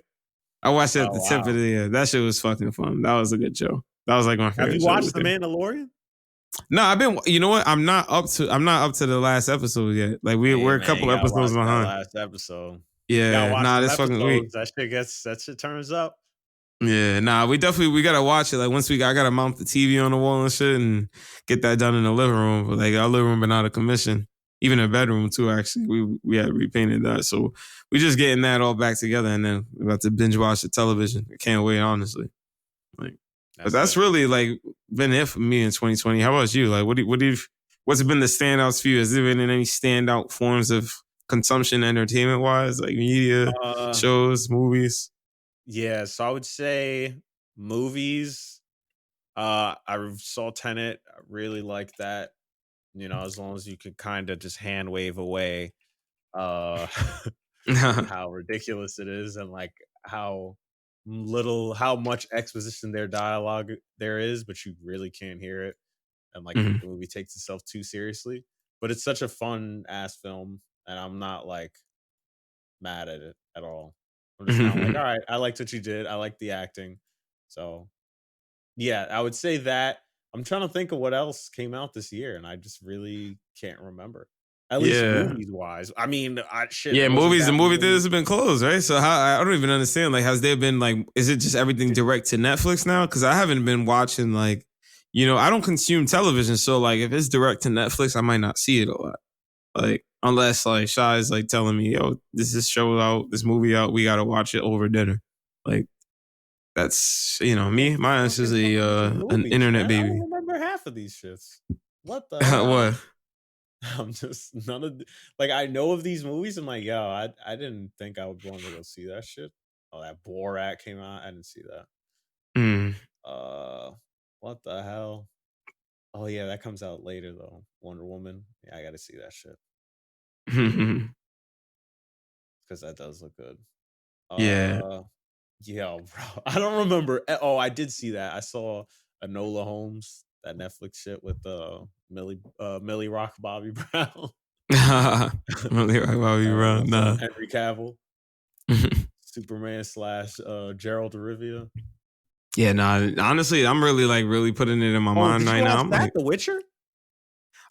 Speaker 2: I watched it at the tip of the year. That shit was fucking fun. That was a good show. That was like my favorite.
Speaker 1: Have you watched The Mandalorian?
Speaker 2: No, I've been. You know what? I'm not up to the last episode yet. Like we're a couple episodes behind.
Speaker 1: Last episode.
Speaker 2: Yeah, nah, this fucking week.
Speaker 1: That shit turns up.
Speaker 2: Yeah, nah, we gotta watch it. Like once I gotta mount the TV on the wall and shit and get that done in the living room. But like our living room been out of commission. Even the bedroom too. Actually, we had repainted that, so we just getting that all back together, and then we're about to binge watch the television. I can't wait, honestly. Like. But that's really like been it for me in 2020. How about you? Like, what's been the standouts for you? Has there been any standout forms of consumption, entertainment wise, like media, shows, movies?
Speaker 1: Yeah, so I would say movies. I saw Tenet. I really like that. As long as you can kind of just hand wave away how ridiculous it is and like how much exposition dialogue there is, but you really can't hear it, and like the movie takes itself too seriously. But it's such a fun ass film, and I'm not like mad at it at all. I'm just kind of like, all right, I liked what you did. I like the acting. So yeah, I would say that. I'm trying to think of what else came out this year, and I just really can't remember. At least movies wise. I mean, shit.
Speaker 2: Yeah, movies. The movie theaters have been closed, right? So I don't even understand. Like, has there been like, is it just everything direct to Netflix now? Because I haven't been watching like, I don't consume television, so like, if it's direct to Netflix, I might not see it a lot. Like, unless like Shy is like telling me, yo, this show out, this movie out, we gotta watch it over dinner. Like, that's me. My answer is an internet baby. I
Speaker 1: don't remember half of these shits. What the hell?
Speaker 2: What?
Speaker 1: I'm just none of like I know of these movies. I'm like, yo, I didn't think I would want to go see that shit. Oh, that Borat came out. I didn't see that. What the hell? Oh yeah, that comes out later though. Wonder Woman. Yeah, I got to see that shit because that does look good.
Speaker 2: Yeah.
Speaker 1: Yeah, bro. I don't remember. Oh, I did see that. I saw Enola Holmes, that Netflix shit with Millie Rock Bobby Brown.
Speaker 2: Millie Rock Bobby Brown. Nah.
Speaker 1: Henry Cavill. Superman / Gerald of Rivia.
Speaker 2: Yeah, nah. Honestly, I'm really putting it in my mind right now. I'm like,
Speaker 1: The Witcher?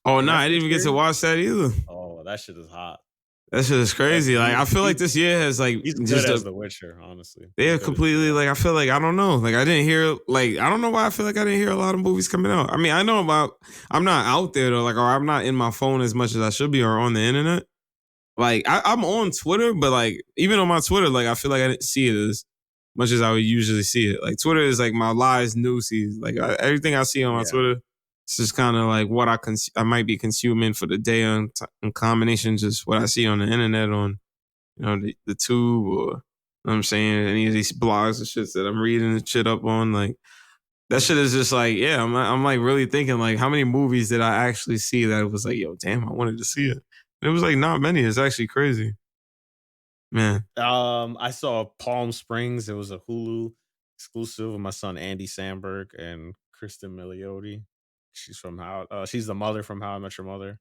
Speaker 2: Oh no, I didn't even get to watch that either.
Speaker 1: Oh, that shit is hot.
Speaker 2: That shit is crazy. Like I feel like this year has like
Speaker 1: he's just as The Witcher, honestly.
Speaker 2: They're completely like I feel like I don't know. Like I didn't hear I don't know why I feel like I didn't hear a lot of movies coming out. I mean, I know I'm not out there though, like or I'm not in my phone as much as I should be or on the internet. Like I'm on Twitter, but like even on my Twitter, like I feel like I didn't see it as much as I would usually see it. Like Twitter is like my live news feed. Like everything I see on my Twitter. It's just kind of like what I might be consuming for the day in combination, just what I see on the internet on, the tube or, you know what I'm saying, any of these blogs and shit that I'm reading the shit up on. Like that shit is just like, yeah, I'm like really thinking like how many movies did I actually see that it was like, yo, damn, I wanted to see it. And it was like not many. It's actually crazy. Man.
Speaker 1: I saw Palm Springs. It was a Hulu exclusive with my son Andy Samberg and Kristen Milioti. She's from she's the mother from How I Met Your Mother.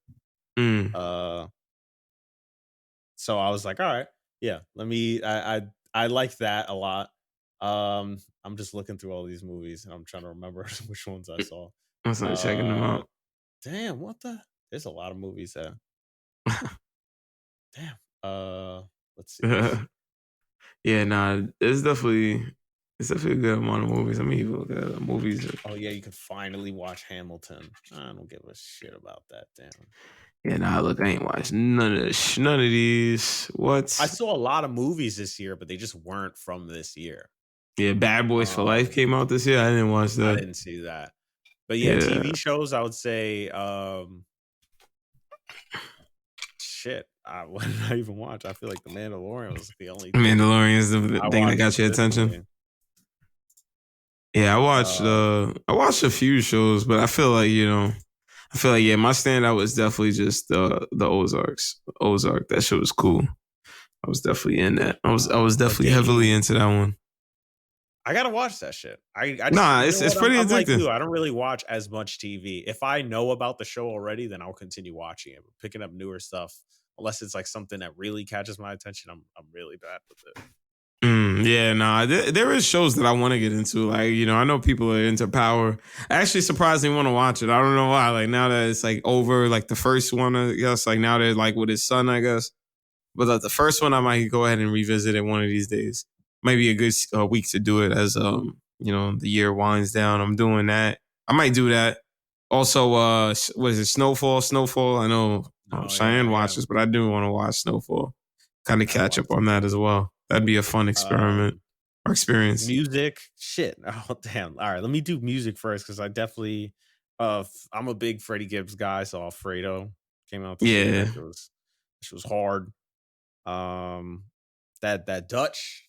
Speaker 1: So I was like, all right, yeah, I like that a lot. I'm just looking through all these movies and I'm trying to remember which ones I saw.
Speaker 2: I'm checking them out.
Speaker 1: Damn, what the? There's a lot of movies there. Damn. Let's see.
Speaker 2: Yeah, nah, it's definitely a good amount of movies. I mean, you look at movies.
Speaker 1: Oh yeah, you could finally watch Hamilton. I don't give a shit about that. Damn.
Speaker 2: Yeah, nah, look, I ain't watched none of these. What?
Speaker 1: I saw a lot of movies this year, but they just weren't from this year.
Speaker 2: Yeah, Bad Boys for Life came out this year. I didn't watch that.
Speaker 1: I didn't see that. But yeah, TV shows, I would say, shit. What did I even watch? I feel like The Mandalorian was the only thing.
Speaker 2: Mandalorian is the thing that got your attention. Yeah, I watched a few shows, but I feel like, yeah, my standout was definitely just the Ozarks. Ozark, that shit was cool. I was definitely in that. I was definitely heavily into that one.
Speaker 1: I gotta watch that shit.
Speaker 2: It's pretty addictive. Like you,
Speaker 1: I don't really watch as much TV. If I know about the show already, then I'll continue watching it. But picking up newer stuff, unless it's like something that really catches my attention, I'm really bad with it.
Speaker 2: There is shows that I want to get into. Like, I know people are into Power. I actually surprisingly want to watch it. I don't know why. Like, now that it's like over, like the first one, I guess, like now they're like with his son, I guess. But like the first one, I might go ahead and revisit it one of these days. Might be a good week to do it as the year winds down. I'm doing that. I might do that. Also, was it Snowfall? Snowfall. I know Cheyenne watches, but I do want to watch Snowfall. Kind of catch up on that as well. That'd be a fun experiment or experience.
Speaker 1: Music, shit. Oh damn! All right, let me do music first because I definitely, I'm a big Freddie Gibbs guy. So Alfredo came out.
Speaker 2: Yeah,
Speaker 1: it was hard. That Dutch.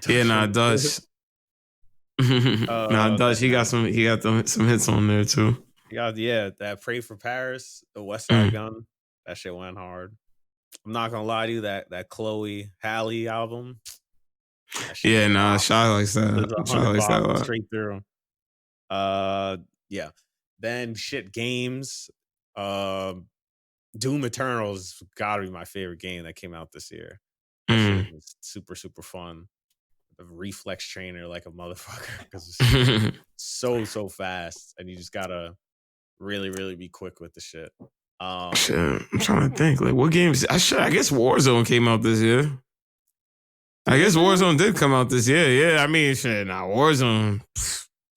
Speaker 2: Dutch. Dutch. He got some hits on there too.
Speaker 1: That Pray for Paris, the West Side Gun. That shit went hard. I'm not gonna lie to you, that Chloe Halle album.
Speaker 2: Shy likes that. Shy likes that a lot.
Speaker 1: Straight through. Then shit games. Doom Eternal's gotta be my favorite game that came out this year. That shit was super, super fun. The reflex trainer like a motherfucker because it's so fast, and you just gotta really, really be quick with the shit.
Speaker 2: I'm trying to think. Like, what games? I guess Warzone came out this year. I guess Warzone did come out this year. Yeah, I mean, Warzone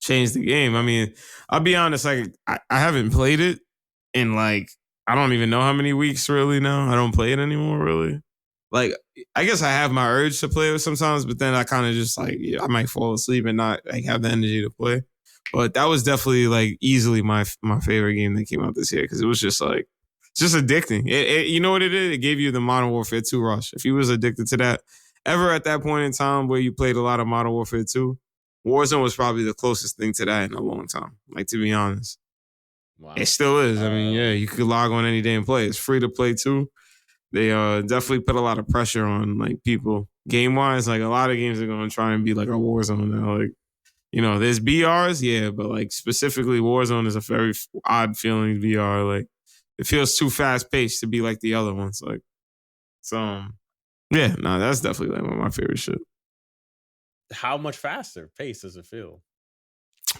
Speaker 2: changed the game. I mean, I'll be honest. Like, I haven't played it in like I don't even know how many weeks really now. I don't play it anymore really. Like, I guess I have my urge to play it sometimes, but then I kind of just like I might fall asleep and not like have the energy to play. But that was definitely like easily my favorite game that came out this year because it was just like just addicting. You know what it did? It gave you the Modern Warfare 2 rush. If you was addicted to that ever at that point in time where you played a lot of Modern Warfare 2, Warzone was probably the closest thing to that in a long time. Like, to be honest. Wow. It still is. I mean, you could log on any day and play. It's free to play too. They definitely put a lot of pressure on like people. Game wise, like a lot of games are going to try and be like a Warzone now. Like, there's BRs, but like specifically Warzone is a very odd feeling VR. Like, it feels too fast paced to be like the other ones. Like, so that's definitely like one of my favorite shit.
Speaker 1: How much faster pace does it feel?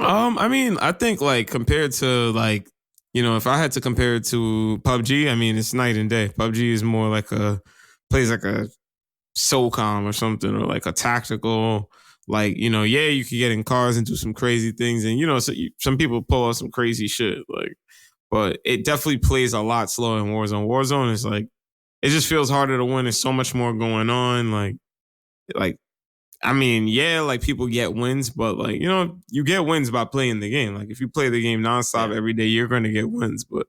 Speaker 2: I mean, I think like compared to like, if I had to compare it to PUBG, I mean, it's night and day. PUBG is more like plays like a SOCOM or something, or like a tactical, like, you could get in cars and do some crazy things. And, some people pull out some crazy shit, like, but it definitely plays a lot slower in Warzone. Warzone is like, it just feels harder to win. There's so much more going on. Like, I mean, like people get wins, but like, you get wins by playing the game. Like if you play the game nonstop every day, you're going to get wins. But,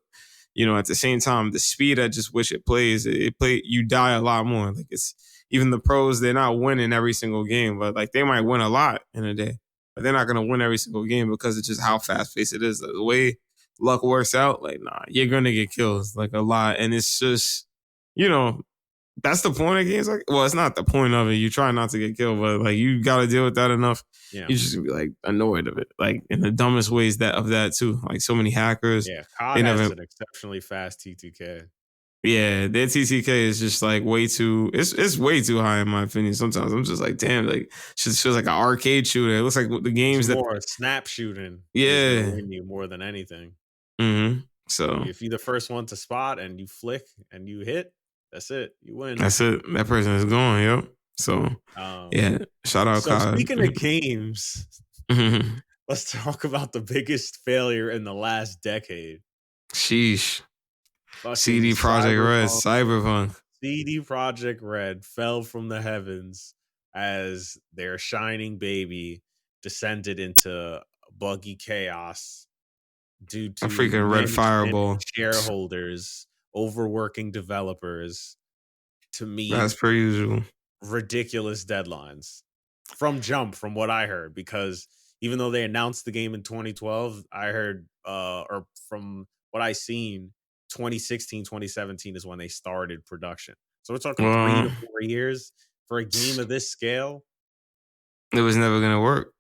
Speaker 2: at the same time, the speed at just which it plays, you die a lot more. Like it's even the pros, they're not winning every single game, but like they might win a lot in a day, but they're not going to win every single game because it's just how fast paced it is. The way luck works out, like, you're going to get kills like a lot. And it's just, that's the point of games. Like, well, it's not the point of it. You try not to get killed, but like you got to deal with that enough. Yeah. You just be like annoyed of it, like in the dumbest ways of that too. Like so many hackers.
Speaker 1: Yeah, COD has an exceptionally fast TTK.
Speaker 2: Yeah, their TTK is just like way too. It's way too high in my opinion. Sometimes I'm just like, damn, like it just feels like an arcade shooter. It looks like the games
Speaker 1: it's more snap shooting.
Speaker 2: Yeah,
Speaker 1: win you more than anything.
Speaker 2: Mm-hmm. So
Speaker 1: if you're the first one to spot and you flick and you hit, that's it. You win.
Speaker 2: That's it. That person is gone. Yep. So yeah, shout out.
Speaker 1: So speaking of games, let's talk about the biggest failure in the last decade.
Speaker 2: Sheesh. CD Projekt Red, Cyberpunk.
Speaker 1: CD Projekt Red fell from the heavens as their shining baby descended into buggy chaos due to
Speaker 2: a freaking red fireball,
Speaker 1: shareholders, overworking developers to meet
Speaker 2: as per usual
Speaker 1: ridiculous deadlines from jump, from what I heard, because even though they announced the game in 2012, I heard or from what I seen, 2016, 2017 is when they started production. So we're talking 3 to 4 years for a game of this scale.
Speaker 2: It was never gonna work.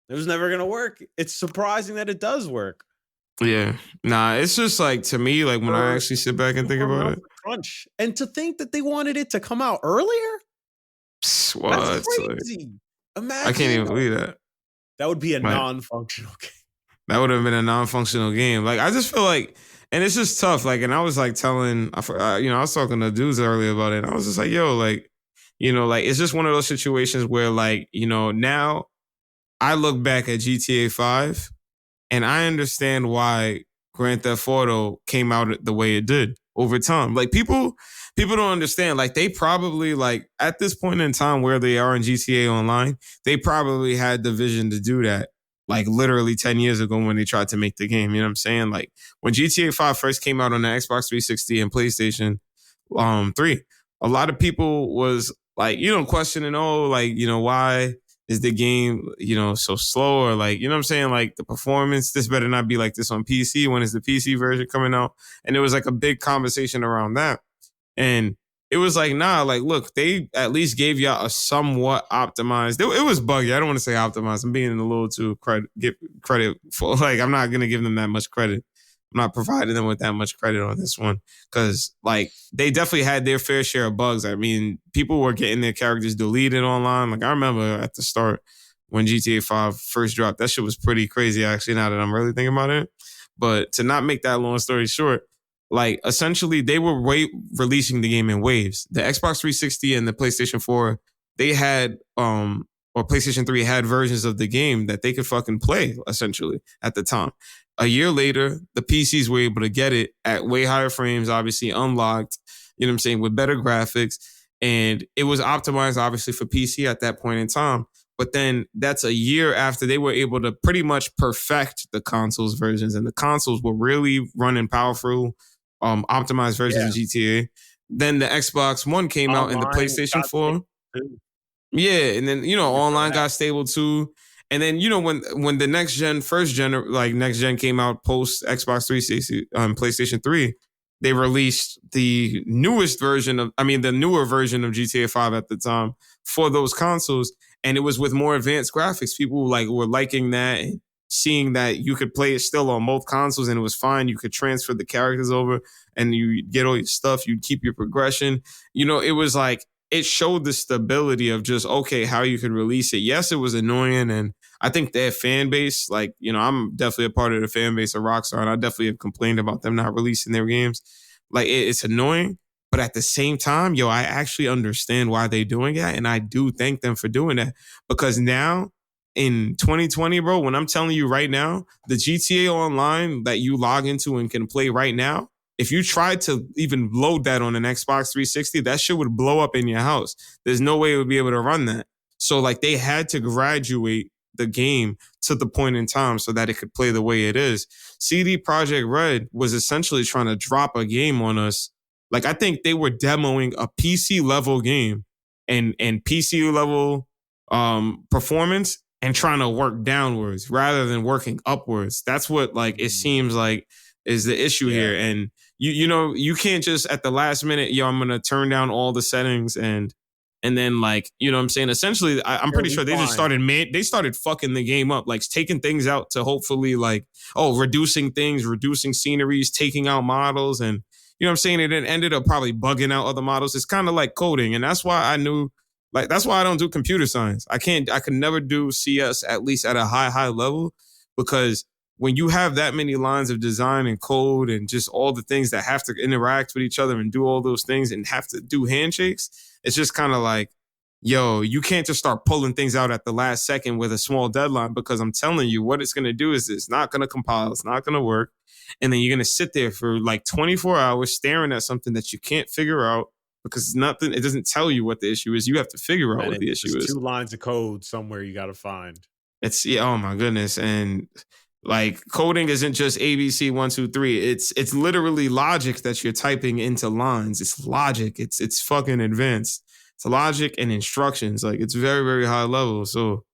Speaker 1: It was never gonna work. It's surprising that it does work.
Speaker 2: Yeah. Nah, it's just like, to me, like when I actually sit back and think about it.
Speaker 1: Crunch. And to think that they wanted it to come out earlier?
Speaker 2: What?
Speaker 1: That's crazy. Imagine.
Speaker 2: I can't even believe that.
Speaker 1: That would be a non-functional game.
Speaker 2: That would have been a non-functional game. Like, I just feel like, and it's just tough. Like, and I was like telling, I was talking to dudes earlier about it. And I was just like, yo, like, like it's just one of those situations where, like, now I look back at GTA 5 and I understand why Grand Theft Auto came out the way it did over time. Like, people don't understand. Like, they probably, like, at this point in time where they are in GTA Online, they probably had the vision to do that, like, literally 10 years ago when they tried to make the game. You know what I'm saying? Like, when GTA 5 first came out on the Xbox 360 and PlayStation 3, a lot of people was like, questioning, why is the game, so slow, or like, you know what I'm saying? Like, the performance, this better not be like this on PC. When is the PC version coming out? And it was like a big conversation around that. And it was like, nah, like, look, they at least gave y'all a somewhat optimized. It was buggy. I don't want to say optimized. I'm being a little too give credit for, like, I'm not going to give them that much credit. I'm not providing them with that much credit on this one, because, like, they definitely had their fair share of bugs. I mean, people were getting their characters deleted online. Like, I remember at the start when GTA 5 first dropped, that shit was pretty crazy, actually, now that I'm really thinking about it. But to not make that long story short, like, essentially, they were releasing the game in waves. The Xbox 360 and the PlayStation 4, they had, or PlayStation 3 had versions of the game that they could fucking play, essentially, at the time. A year later, the PCs were able to get it at way higher frames, obviously unlocked, you know what I'm saying, with better graphics. And it was optimized, obviously, for PC at that point in time. But then that's a year after they were able to pretty much perfect the consoles versions. And the consoles were really running powerful, optimized versions of GTA. Then the Xbox One came out and the PlayStation 4. Yeah, and then, online got stable too. And then, when the next gen came out post Xbox 360, PlayStation 3, they released the newer version of GTA 5 at the time for those consoles. And it was with more advanced graphics. People were liking that and seeing that you could play it still on both consoles and it was fine. You could transfer the characters over and you get all your stuff. You'd keep your progression. It was like, it showed the stability of just, okay, how you could release it. Yes, it was annoying. And I think their fan base, like, I'm definitely a part of the fan base of Rockstar, and I definitely have complained about them not releasing their games. Like, it's annoying, but at the same time, I actually understand why they're doing that. And I do thank them for doing that, because now in 2020, bro, when I'm telling you right now, the GTA Online that you log into and can play right now, if you tried to even load that on an Xbox 360, that shit would blow up in your house. There's no way it would be able to run that. So, like, they had to graduate the game to the point in time so that it could play the way it is. CD Projekt Red was essentially trying to drop a game on us. Like, I think they were demoing a PC level game and PC level performance and trying to work downwards rather than working upwards. That's what, like, it seems like is the issue here. And you can't just at the last minute, I'm going to turn down all the settings and then, like, you know what I'm saying? Essentially, I'm pretty sure they just started fucking the game up, like taking things out to hopefully, like, reducing things, reducing sceneries, taking out models. And, you know what I'm saying? It ended up probably bugging out other models. It's kind of like coding. And that's why I knew, like, that's why I don't do computer science. I could never do CS, at least at a high level, because when you have that many lines of design and code and just all the things that have to interact with each other and do all those things and have to do handshakes, it's just kind of like, yo, you can't just start pulling things out at the last second with a small deadline, because I'm telling you what it's going to do is it's not going to compile. It's not going to work. And then you're going to sit there for like 24 hours staring at something that you can't figure out because nothing, it doesn't tell you what the issue is. You have to figure out what the issue is.
Speaker 1: 2 lines of code somewhere you got to find.
Speaker 2: It's, yeah, oh my goodness. And like coding isn't just ABC 1, 2, 3. It's literally logic that you're typing into lines. It's logic. It's fucking advanced. It's logic and instructions. Like it's very, very high level. So,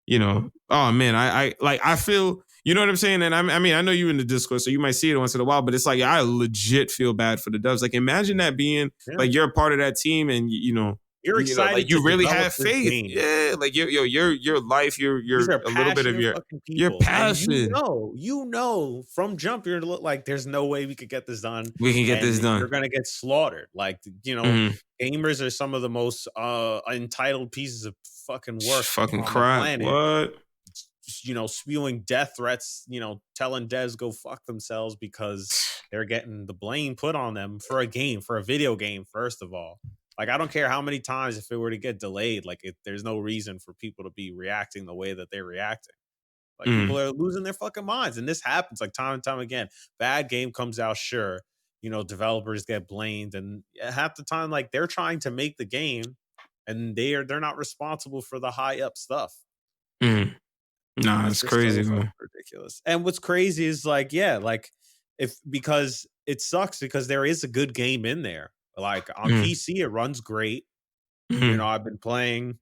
Speaker 2: you know, oh man, I feel, you know what I'm saying? And I mean, I know you in the Discord, so you might see it once in a while, but it's like, I legit feel bad for the devs. Like imagine that being like, you're a part of that team and you know,
Speaker 1: you're excited.
Speaker 2: Like you really have faith. Yeah. Like your life, you're a little bit of your passion.
Speaker 1: You know, from jump, you're like, there's no way we could get this done.
Speaker 2: We can get this done.
Speaker 1: You're going to get slaughtered. Like, you know, gamers are some of the most entitled pieces of fucking work.
Speaker 2: Fucking crap. What?
Speaker 1: You know, spewing death threats, you know, telling devs go fuck themselves because they're getting the blame put on them for a game, for a video game, first of all. Like, I don't care how many times if it were to get delayed, like, there's no reason for people to be reacting the way that they're reacting. Like, people are losing their fucking minds. And this happens, like, time and time again. Bad game comes out, sure. You know, developers get blamed. And half the time, like, they're trying to make the game. And they're not responsible for the high-up stuff.
Speaker 2: Nah, it's crazy, man.
Speaker 1: Ridiculous. And what's crazy is, like, yeah, like, because it sucks because there is a good game in there. Like on PC, it runs great. You know, I've been playing.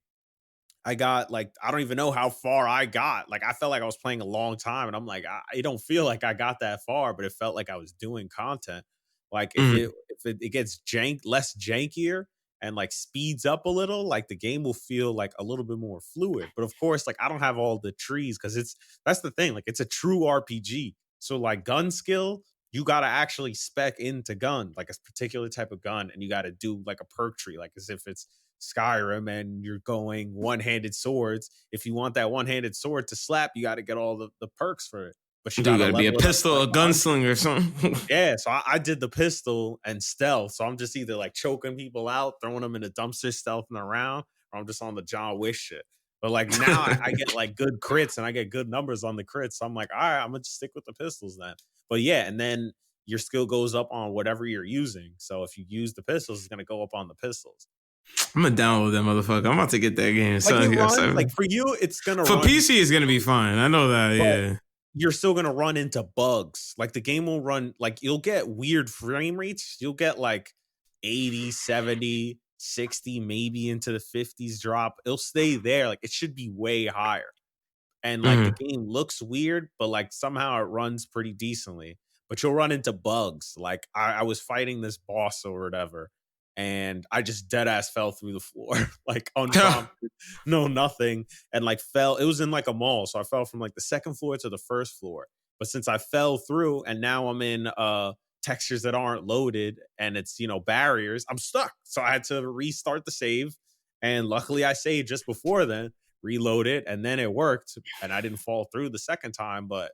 Speaker 1: I got like, I don't even know how far I got. Like, I felt like I was playing a long time, and I'm like, I don't feel like I got that far, but it felt like I was doing content. Like, if it gets less jankier and like speeds up a little, like the game will feel like a little bit more fluid. But of course, like I don't have all the trees because that's the thing. Like, it's a true RPG. So like gun skill, you got to actually spec into gun, like a particular type of gun, and you got to do like a perk tree, like as if it's Skyrim and you're going one-handed swords. If you want that one-handed sword to slap, you got to get all the perks for it. But you got to
Speaker 2: be a pistol, a gunslinger or something.
Speaker 1: Yeah, so I did the pistol and stealth. So I'm just either like choking people out, throwing them in a dumpster, stealthing around, or I'm just on the John Wick shit. But like now I get like good crits and I get good numbers on the crits. So I'm like, all right, I'm going to stick with the pistols then. But yeah, and then your skill goes up on whatever you're using. So if you use the pistols, it's going to go up on the pistols.
Speaker 2: I'm going to download that motherfucker. I'm about to get that game.
Speaker 1: Like for you, it's going to
Speaker 2: run. For PC, it's going to be fine. I know that, yeah.
Speaker 1: You're still going to run into bugs. Like the game will run, like you'll get weird frame rates. You'll get like 80, 70, 60, maybe into the 50s drop. It'll stay there. Like it should be way higher. And like the game looks weird, but like somehow it runs pretty decently. But you'll run into bugs. Like I was fighting this boss or whatever, and I just dead ass fell through the floor, like unprompted, no nothing, and like fell. It was in like a mall, so I fell from like the second floor to the first floor. But since I fell through, and now I'm in textures that aren't loaded, and it's barriers, I'm stuck. So I had to restart the save, and luckily I saved just before then. Reload it, and then it worked, and I didn't fall through the second time. But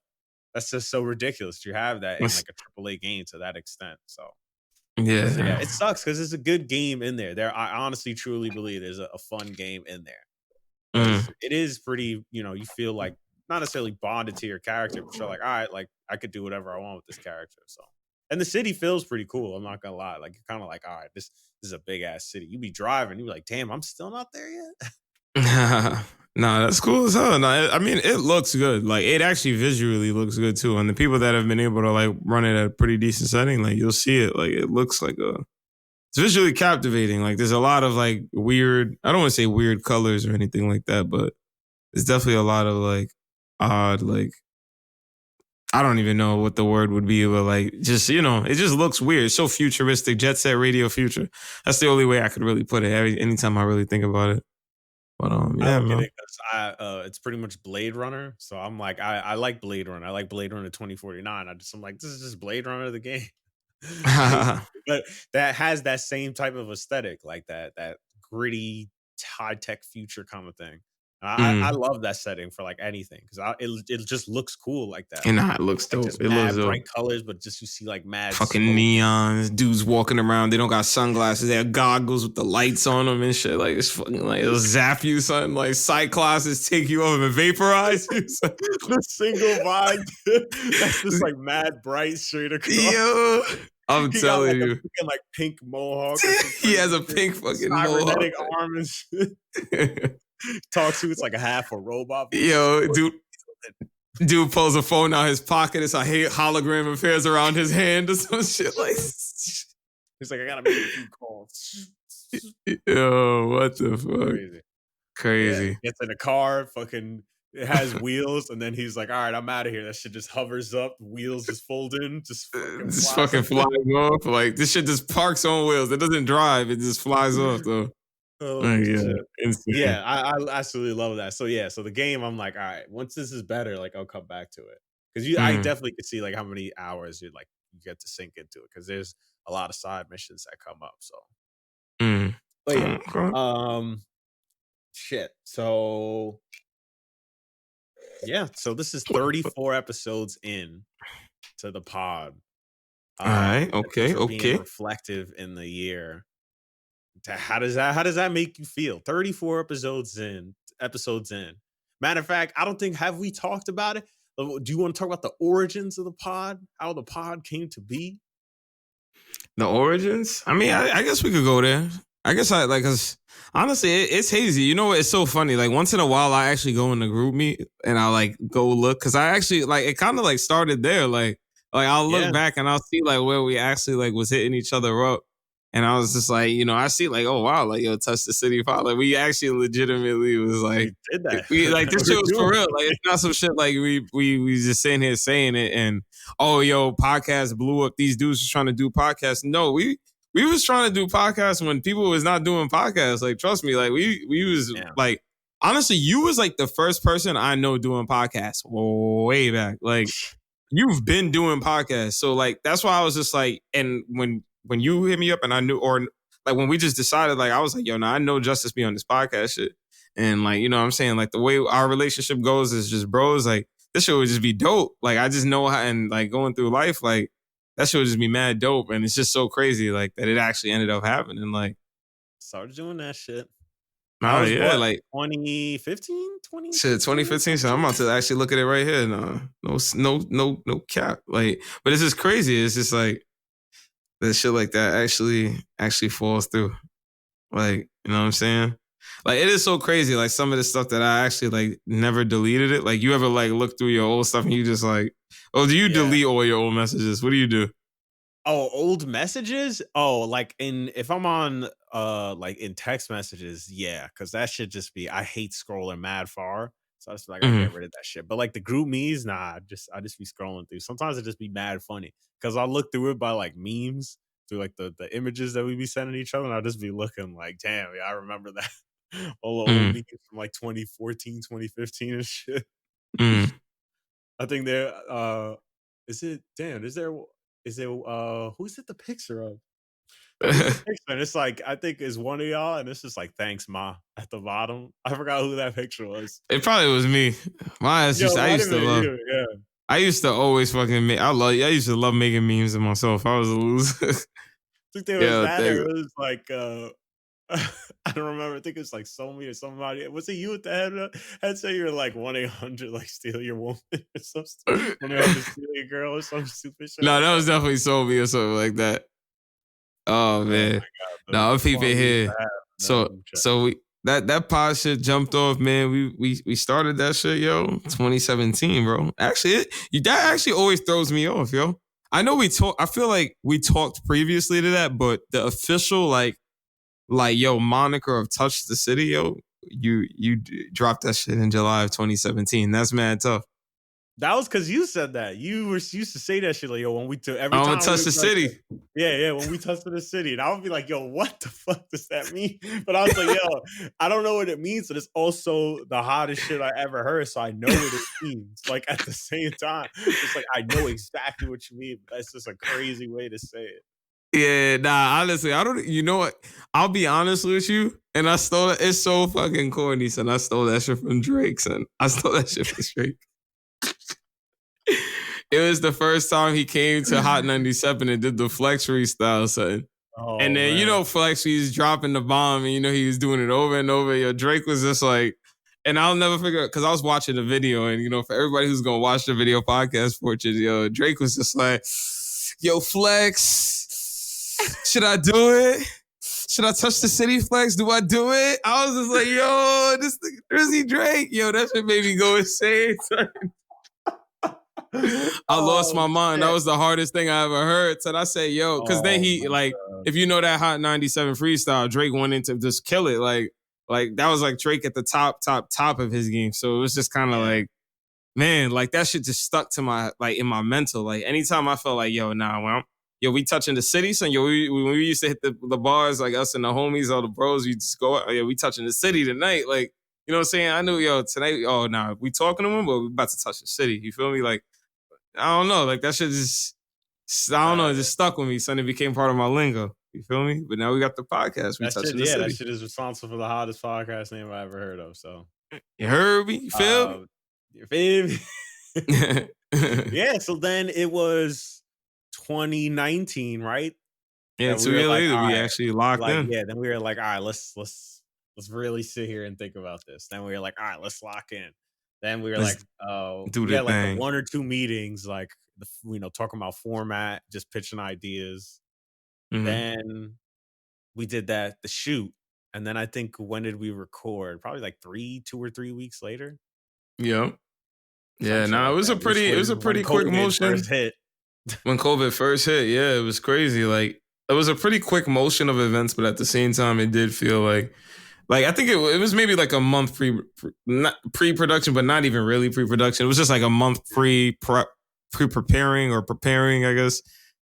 Speaker 1: that's just so ridiculous to have that in like a AAA game to that extent. So yeah, it sucks because it's a good game in there. I honestly truly believe there's a fun game in there. It is pretty, you feel like not necessarily bonded to your character, but you're like, all right, like I could do whatever I want with this character. So, and the city feels pretty cool. I'm not gonna lie. Like you're kind of like, all right, this is a big ass city. You be driving, you be like, damn, I'm still not there yet.
Speaker 2: Nah, that's cool as hell. Nah, I mean, it looks good. Like, it actually visually looks good, too. And the people that have been able to, like, run it at a pretty decent setting, like, you'll see it. Like, it looks like it's visually captivating. Like, there's a lot of, like, weird, I don't want to say weird colors or anything like that, but there's definitely a lot of, like, odd, like, I don't even know what the word would be, but, like, just, it just looks weird. It's so futuristic. Jet Set Radio Future. That's the only way I could really put it anytime I really think about it. But yeah, man.
Speaker 1: It's pretty much Blade Runner. So I'm like, I like Blade Runner. I like Blade Runner 2049. I'm like, this is just Blade Runner the game. But that has that same type of aesthetic, like that gritty high tech future kind of thing. I love that setting for like anything because it just looks cool like that.
Speaker 2: And it looks
Speaker 1: Like
Speaker 2: dope.
Speaker 1: just
Speaker 2: It
Speaker 1: mad
Speaker 2: looks dope.
Speaker 1: bright colors, but just you see like mad
Speaker 2: fucking
Speaker 1: smoke.
Speaker 2: neons, dudes walking around. They don't got sunglasses. They have goggles with the lights on them and shit. Like it's fucking like it'll zap you, son. Like Cyclosses take you over and vaporize you.
Speaker 1: The single vibe that's just like mad bright straight across.
Speaker 2: Yo, I'm telling you,
Speaker 1: like pink mohawk.
Speaker 2: He has a pink fucking cybernetic
Speaker 1: mohawk. Arm and shit. Talks to it's like a half a robot.
Speaker 2: Yo, dude pulls a phone out his pocket. It's a hologram appears around his hand or some shit like.
Speaker 1: He's like, I gotta make a few calls.
Speaker 2: Yo, what the fuck? Crazy.
Speaker 1: Yeah, gets in a car, fucking. It has wheels, and then he's like, "All right, I'm out of here." That shit just hovers up, wheels just fold in, just
Speaker 2: fucking flies off. Like this shit just parks on wheels. It doesn't drive. It just flies off though.
Speaker 1: Yeah, I absolutely love that. So yeah, so the game, I'm like, all right, once this is better, like I'll come back to it because I definitely could see like how many hours you get to sink into it because there's a lot of side missions that come up. So, but yeah, shit. So yeah, so this is 34 episodes in to the pod.
Speaker 2: All right, okay.
Speaker 1: Being reflective in the year. How does that make you feel? 34 episodes in. Matter of fact, I don't think have we talked about it. Do you want to talk about the origins of the pod? How the pod came to be?
Speaker 2: The origins? I mean, I guess we could go there. I guess cause honestly, it's hazy. You know what? It's so funny. Like once in a while, I actually go in the group meet and I like go look because I actually like it kind of like started there. Like I'll look back and I'll see like where we actually like was hitting each other up. And I was just like, I see like, oh wow, like yo, Touch the City Pod. Like we actually legitimately was like,
Speaker 1: we did that.
Speaker 2: We like this shit was for real. Like it's not some shit like we just sitting here saying it and oh yo, podcast blew up. These dudes was trying to do podcasts. No, we was trying to do podcasts when people was not doing podcasts. Like trust me, like we was like honestly, you was like the first person I know doing podcasts way back. Like you've been doing podcasts, so like that's why I was just like, and when you hit me up and I knew, or like when we just decided, like I was like, yo, I know Justice be on this podcast shit. And like, you know what I'm saying? Like the way our relationship goes is just bros. Like this shit would just be dope. Like I just know how, and like going through life, like that shit would just be mad dope. And it's just so crazy like that it actually ended up happening. Like
Speaker 1: started doing that shit.
Speaker 2: Nah, yeah, like
Speaker 1: 2015,
Speaker 2: 2015. So I'm about to actually look at it right here. No cap. Like, but it's just crazy. It's just like, that shit like that actually falls through. Like, you know what I'm saying? Like, it is so crazy. Like, some of the stuff that I actually, like, never deleted it. Like, you ever, like, look through your old stuff and you just, like, oh, do you delete all your old messages? What do you do?
Speaker 1: Oh, old messages? Oh, like, if I'm on, like, in text messages, yeah. Because that should just be, I hate scrolling mad far. So I just like, I get rid of that shit. But, like, the group me's, nah, I just be scrolling through. Sometimes it just be mad funny. Because I'll look through it by, like, memes. Through like the images that we be sending each other, and I'll just be looking like, damn, yeah, I remember that. All the old memes from like 2014, 2015 and shit. I think there who's it the picture of? And it's like, I think it's one of y'all, and it's just like, thanks, Ma, at the bottom. I forgot who that picture was.
Speaker 2: It probably was me. I used to love. I used to always fucking make. I used to love making memes of myself. I was a loser.
Speaker 1: I think there was that. It was like I don't remember. I think it's like Somi or somebody. Was it you with the headset? You're like 1-800 like steal your woman or some 1-800 steal your girl or some stupid shit.
Speaker 2: No, that was definitely Somi or something like that. Oh man, no, I'm peeping here. So we. That pod shit jumped off, man. We started that shit, yo, 2017, bro. Actually, that actually always throws me off, yo. I know I feel like we talked previously to that, but the official like yo moniker of Touch the City, yo, you dropped that shit in July of 2017. That's mad tough.
Speaker 1: That was because you said that. You used to say that shit like, yo, when we every time
Speaker 2: I'm gonna touch the city.
Speaker 1: Yeah, when we touch the city. And I would be like, yo, what the fuck does that mean? But I was like, yo, I don't know what it means. But it's also the hottest shit I ever heard. So I know what it means. Like at the same time, it's like I know exactly what you mean. But that's just a crazy way to say it.
Speaker 2: Yeah, nah, honestly, I don't, you know what? I'll be honest with you. And I stole it. It's so fucking corny, son. I stole that shit from Drake, son. I stole that shit from Drake. It was the first time he came to Hot 97 and did the Flex freestyle, son.
Speaker 1: Oh,
Speaker 2: and then,
Speaker 1: man.
Speaker 2: you know, Flex, he's dropping the bomb and, you know, he was doing it over and over. Yo, Drake was just like, and I'll never figure out, because I was watching the video and, you know, for everybody who's going to watch the video podcast fortune, yo, Drake was just like, yo, Flex, should I do it? Should I touch the city, Flex? Do I do it? I was just like, yo, this Drizzy Drake. Yo, that shit made me go insane, son. I lost my mind. Shit. That was the hardest thing I ever heard. So I said, yo, because then he, like, God. If you know that Hot 97 freestyle, Drake went in to just kill it. Like that was like Drake at the top of his game. So it was just kind of like, man, like that shit just stuck to my, like in my mental. Like anytime I felt like, yo, nah, well, yo, we touching the city, son. Yo, when we used to hit the bars, like us and the homies, all the bros, we just go, yo, we touching the city tonight. Like, you know what I'm saying? I knew, yo, tonight, oh, nah, we talking to him, but we about to touch the city. You feel me? Like, I don't know. Like, that shit just, I don't know. It just stuck with me, son. It became part of my lingo. You feel me? But now we got the podcast. We touching the city.
Speaker 1: That shit is responsible for the hottest podcast name I ever heard of, so.
Speaker 2: You heard me? You feel me?
Speaker 1: You feel me? Yeah, so then it was 2019, right?
Speaker 2: Yeah, 2 years later, we actually locked in.
Speaker 1: Yeah, then we were like, all right, let's really sit here and think about this. Then we were like, all right, let's lock in. Then we were like,
Speaker 2: do
Speaker 1: we had like
Speaker 2: thing.
Speaker 1: 1 or 2 meetings, like, you know, talking about format, just pitching ideas. Mm-hmm. Then we did the shoot. And then I think, when did we record? Probably like 2 or 3 weeks later.
Speaker 2: Yep. Yeah, no, it was a pretty quick motion. When COVID first hit, yeah, it was crazy. Like, it was a pretty quick motion of events, but at the same time, it did feel like I think it was maybe like a month pre-production, but not even really pre-production. It was just like a month pre-preparing, I guess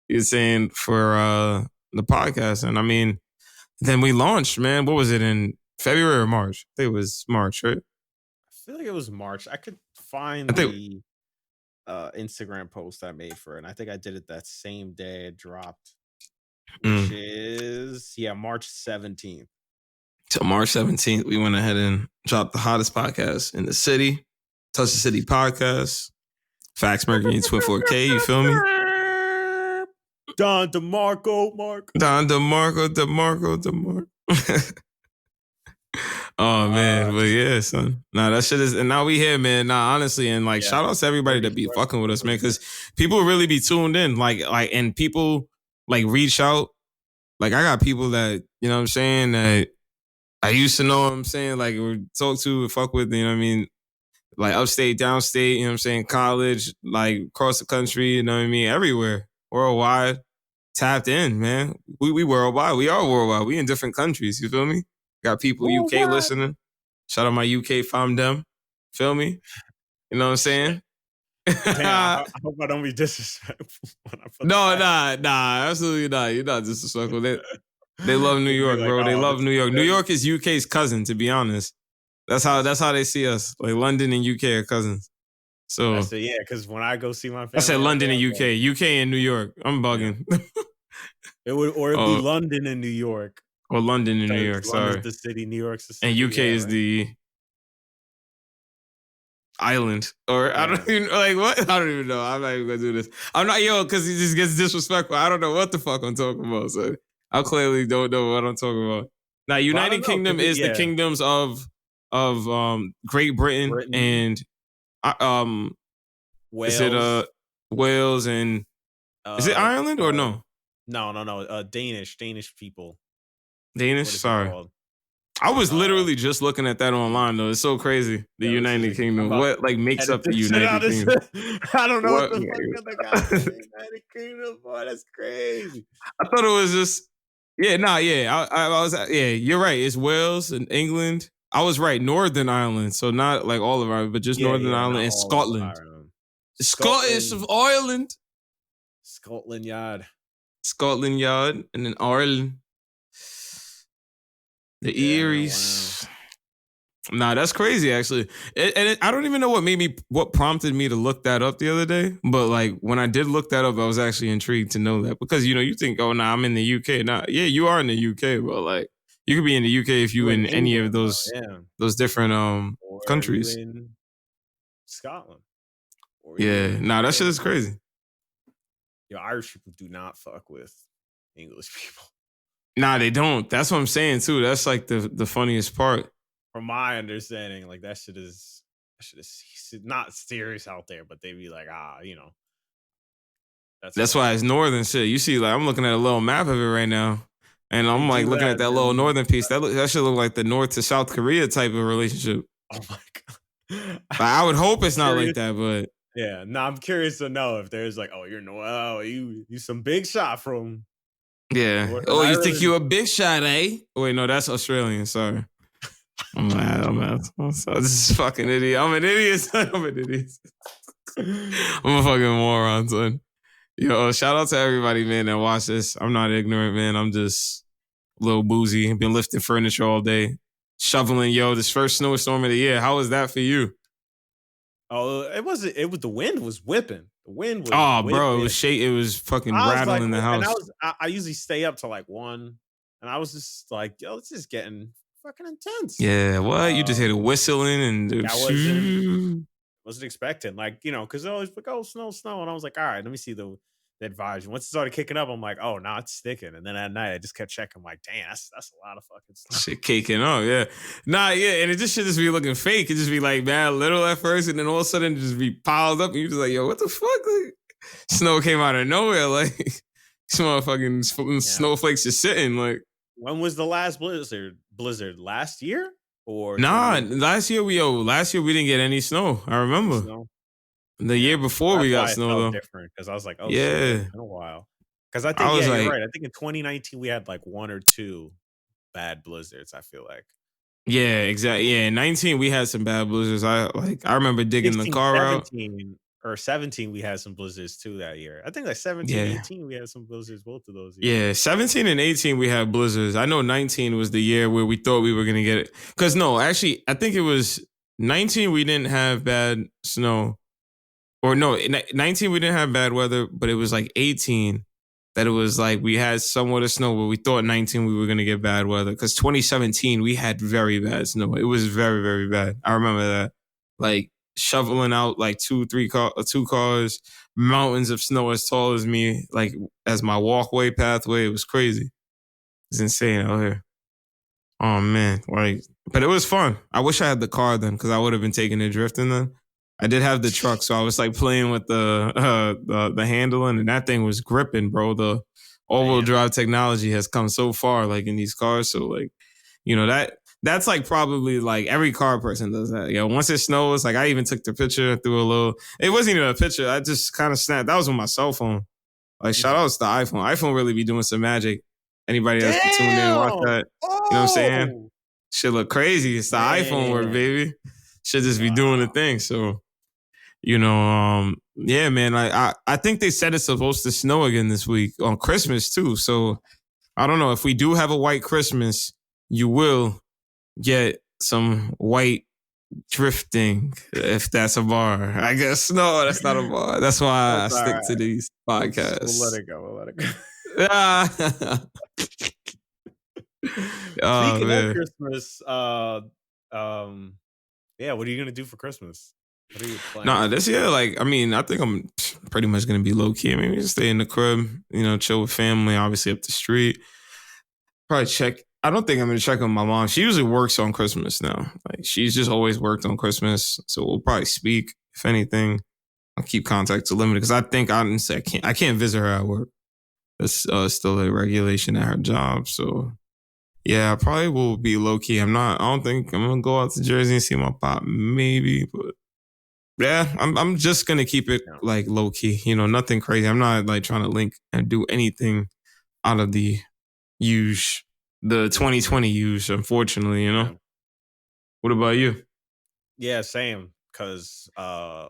Speaker 2: you're saying, for the podcast. And I mean, then we launched, man. What was it, in February or March? I think it was March, right?
Speaker 1: I feel like it was March. I could find the Instagram post I made for it, and I think I did it that same day it dropped, which is March 17th.
Speaker 2: So March 17th, we went ahead and dropped the hottest podcast in the city, Touch the City podcast, Facts Mercury and Twin 4K. You feel me?
Speaker 1: Don DeMarco, Mark.
Speaker 2: Don DeMarco. Oh man, but yeah, son. Nah, that shit is, and now we here, man. Nah, honestly, and like, shout out to everybody that be fucking with us, man, because people really be tuned in, like, and people like reach out. Like, I got people that, you know what I'm saying, that I used to know, what I'm saying, like, or talk to, fuck with, you know what I mean, like upstate, downstate, you know what I'm saying, college, like across the country, you know what I mean, everywhere, worldwide, tapped in, man. We worldwide. We are worldwide. We in different countries. You feel me? Got people UK listening. Shout out my UK fam them. Feel me? You know what I'm saying?
Speaker 1: Damn, I hope I don't be disrespectful.
Speaker 2: No, nah, absolutely not. You're not disrespectful. They love New York, bro. They love New York. New York is UK's cousin, to be honest. That's how they see us. Like, London and UK are cousins. So
Speaker 1: I said, because when I go see my family,
Speaker 2: I said London and UK and New York. I'm bugging.
Speaker 1: Yeah. It'd be London and New York.
Speaker 2: Or London and New York, sorry.
Speaker 1: The city, New York's the city.
Speaker 2: And UK is the island. Or I don't even, like, what? I don't even know. I'm not even going to do this. I'm not, because he just gets disrespectful. I don't know what the fuck I'm talking about. So I clearly don't know what I'm talking about. Now, United Kingdom is the kingdoms of Great Britain and
Speaker 1: Wales.
Speaker 2: Is it Wales and is it Ireland or no?
Speaker 1: No. Danish people.
Speaker 2: Danish? Sorry. I was literally just looking at that online, though. It's so crazy. The United Kingdom. What, like, makes up the United Kingdom?
Speaker 1: I don't know what the fuck the United Kingdom, boy. That's crazy.
Speaker 2: I thought it was just, I was, you're right. It's Wales and England. I was right. Northern Ireland. So not like all of Ireland, but just Northern Ireland and Scotland. Scottish of Ireland.
Speaker 1: Scotland Yard.
Speaker 2: And then Ireland. The Eries. Nah, that's crazy. Actually, I don't even know what prompted me to look that up the other day. But like when I did look that up, I was actually intrigued to know that because you think, oh, nah, I'm in the UK. Nah, yeah, you are in the UK, but like you could be in the UK if you
Speaker 1: You in
Speaker 2: in any of
Speaker 1: England, though, yeah.
Speaker 2: those different
Speaker 1: Or you
Speaker 2: countries.
Speaker 1: in Scotland. Or you
Speaker 2: Yeah,
Speaker 1: in
Speaker 2: nah, that shit is crazy.
Speaker 1: Irish people do not fuck with English people.
Speaker 2: Nah, they don't. That's what I'm saying too. That's like the funniest part.
Speaker 1: From my understanding, like that shit is not serious out there, but they be like,
Speaker 2: That's why it's northern shit. You see, like I'm looking at a little map of it right now, and I'm like looking at that little northern piece. That should look like the North to South Korea type of relationship.
Speaker 1: Oh my god!
Speaker 2: I would hope it's not like that, but
Speaker 1: yeah. No, I'm curious to know if there's like, oh, you some big shot from.
Speaker 2: Yeah. Oh, you think you a big shot, eh? Oh, wait, no, that's Australian. Sorry. I'm mad. This is fucking idiot. I'm an idiot, son. I'm an idiot. I'm a fucking moron, son. Yo, shout out to everybody, man, that watch this. I'm not ignorant, man. I'm just a little boozy. Been lifting furniture all day. Shoveling, this first snowstorm of the year. How was that for you?
Speaker 1: Oh, it was the wind was whipping. The wind was
Speaker 2: whipping. Bro, it was fucking rattling the house.
Speaker 1: And I usually stay up till like 1. And I was just like, yo, this is getting fucking intense.
Speaker 2: Yeah, what? You just hear the whistling and
Speaker 1: wasn't expecting, like, because it always like, oh, snow. And I was like, all right, let me see the advisory. Once it started kicking up, I'm like, oh, no, it's sticking. And then at night, I just kept checking. I'm like, damn, that's a lot of fucking snow.
Speaker 2: Shit caking up, yeah. Nah, yeah, and it just should just be looking fake. It just be like, man, little at first, and then all of a sudden it just be piled up, and you just like, yo, what the fuck? Like, snow came out of nowhere, like some motherfucking snowflakes just sitting. Like,
Speaker 1: when was the last blizzard? Last year? Or
Speaker 2: last year we didn't get any snow. I remember. The year before we got snow though.
Speaker 1: Different because I was like, oh
Speaker 2: yeah,
Speaker 1: shit, it's been a while. Because I think you're right. I think in 2019 we had like 1 or 2 bad blizzards. I feel like.
Speaker 2: Yeah, exactly. Yeah, in 19 we had some bad blizzards. I remember digging 16, the car
Speaker 1: 17, out. Or 17 we had some blizzards too that year. I think like 17, 18 we had some blizzards both of those years.
Speaker 2: Yeah, 17 and 18 we had blizzards. I know 19 was the year where we thought we were going to get it. Cuz no, actually I think it was 19 we didn't have bad snow. Or no, 19 we didn't have bad weather, but it was like 18 that it was like we had somewhat of snow, but we thought 19 we were going to get bad weather. Cuz 2017 we had very bad snow. It was very, very bad. I remember that. Like shoveling out like 2 cars, mountains of snow as tall as me, like as my walkway pathway. It was crazy. It's insane out here. Oh man, like, but it was fun. I wish I had the car then, because I would have been taking it drifting then. I did have the truck, so I was like playing with the handling, and that thing was gripping, bro. The all-wheel drive technology has come so far, like in these cars. So like, that's like probably like every car person does that. Once it snows, like I even took the picture through a little. It wasn't even a picture. I just kind of snapped. That was with my cell phone. Like shout outs to iPhone. iPhone really be doing some magic. Anybody that's tuned in and watch that, you know what I'm saying? Shit look crazy. It's the iPhone work, baby. Should just be doing the thing. So, yeah, man. I think they said it's supposed to snow again this week on Christmas too. So I don't know if we do have a white Christmas, you will get some white drifting, if that's a bar. I guess no, that's not a bar. That's why I stick to these podcasts.
Speaker 1: We'll let it go. Speaking of Christmas, what are you gonna do for Christmas? What are you planning?
Speaker 2: This year, I think I'm pretty much gonna be low key. I mean, just stay in the crib, chill with family, obviously up the street. Probably check. I don't think I'm gonna check on my mom. She usually works on Christmas now. Like she's just always worked on Christmas, so we'll probably speak if anything. I'll keep contacts limited because I think honestly I can't visit her at work. That's still a regulation at her job. So yeah, I probably will be low key. I don't think I'm gonna go out to Jersey and see my pop, maybe, but yeah, I'm just gonna keep it like low key. Nothing crazy. I'm not like trying to link and do anything out of the usual. The 2020 use, unfortunately, What about you?
Speaker 1: Yeah, same. Cause I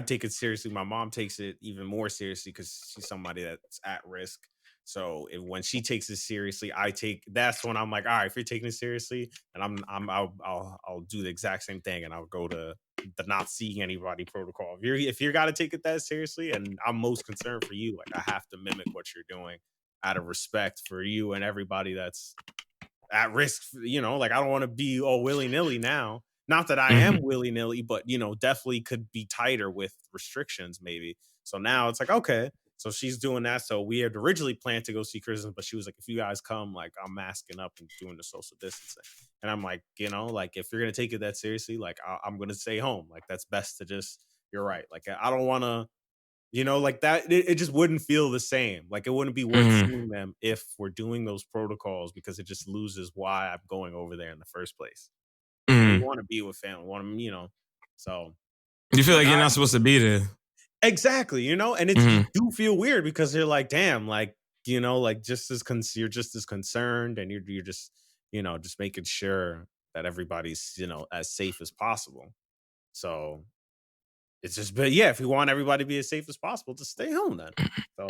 Speaker 1: take it seriously. My mom takes it even more seriously because she's somebody that's at risk. So when she takes it seriously, that's when I'm like, all right, if you're taking it seriously, and I'll do the exact same thing, and I'll go to the not seeing anybody protocol. If you're got to take it that seriously, and I'm most concerned for you, like I have to mimic what you're doing out of respect for you and everybody that's at risk. Like I don't want to be all willy nilly now. Not that I am willy nilly, but definitely could be tighter with restrictions maybe. So now it's like, okay, so she's doing that. So we had originally planned to go see Christmas, but she was like, if you guys come, like I'm masking up and doing the social distancing. And I'm like, like if you're gonna take it that seriously, like I'm gonna stay home. Like that's best to just. You're right. Like I don't want to. Like that, it just wouldn't feel the same. Like it wouldn't be worth seeing them if we're doing those protocols because it just loses why I'm going over there in the first place. We want to be with family, want to, so.
Speaker 2: You feel like you're not supposed to be there.
Speaker 1: Exactly, and it's you do feel weird because you're like, damn, like, like you're just as concerned and you're just, just making sure that everybody's, as safe as possible. So it's just, but yeah, if we want everybody to be as safe as possible, just stay home then. So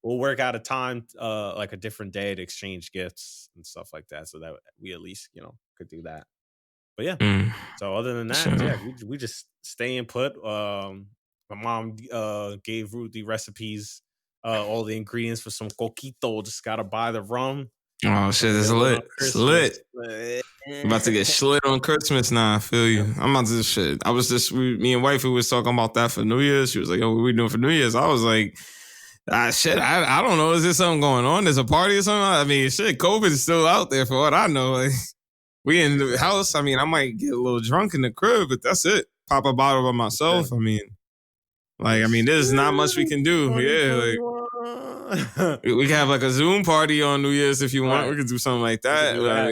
Speaker 1: we'll work out a time, like a different day to exchange gifts and stuff like that, so that we at least, could do that. But yeah, so other than that, yeah, we just staying put. My mom gave Ruth the recipes, all the ingredients for some coquito. Just gotta buy the rum.
Speaker 2: Oh shit, it's lit. It's lit. I'm about to get slit on Christmas now. I feel you. I'm about to do shit. I was just me and wifey was talking about that for New Year's. She was like, "Oh, what we doing for New Year's?" I was like, shit, I don't know. Is there something going on? There's a party or something? I mean, shit, COVID is still out there for what I know. Like, we in the house. I mean, I might get a little drunk in the crib, but that's it. Pop a bottle by myself. I mean, there's not much we can do. Yeah, like we can have like a Zoom party on New Year's if you want. We could do something like that. You know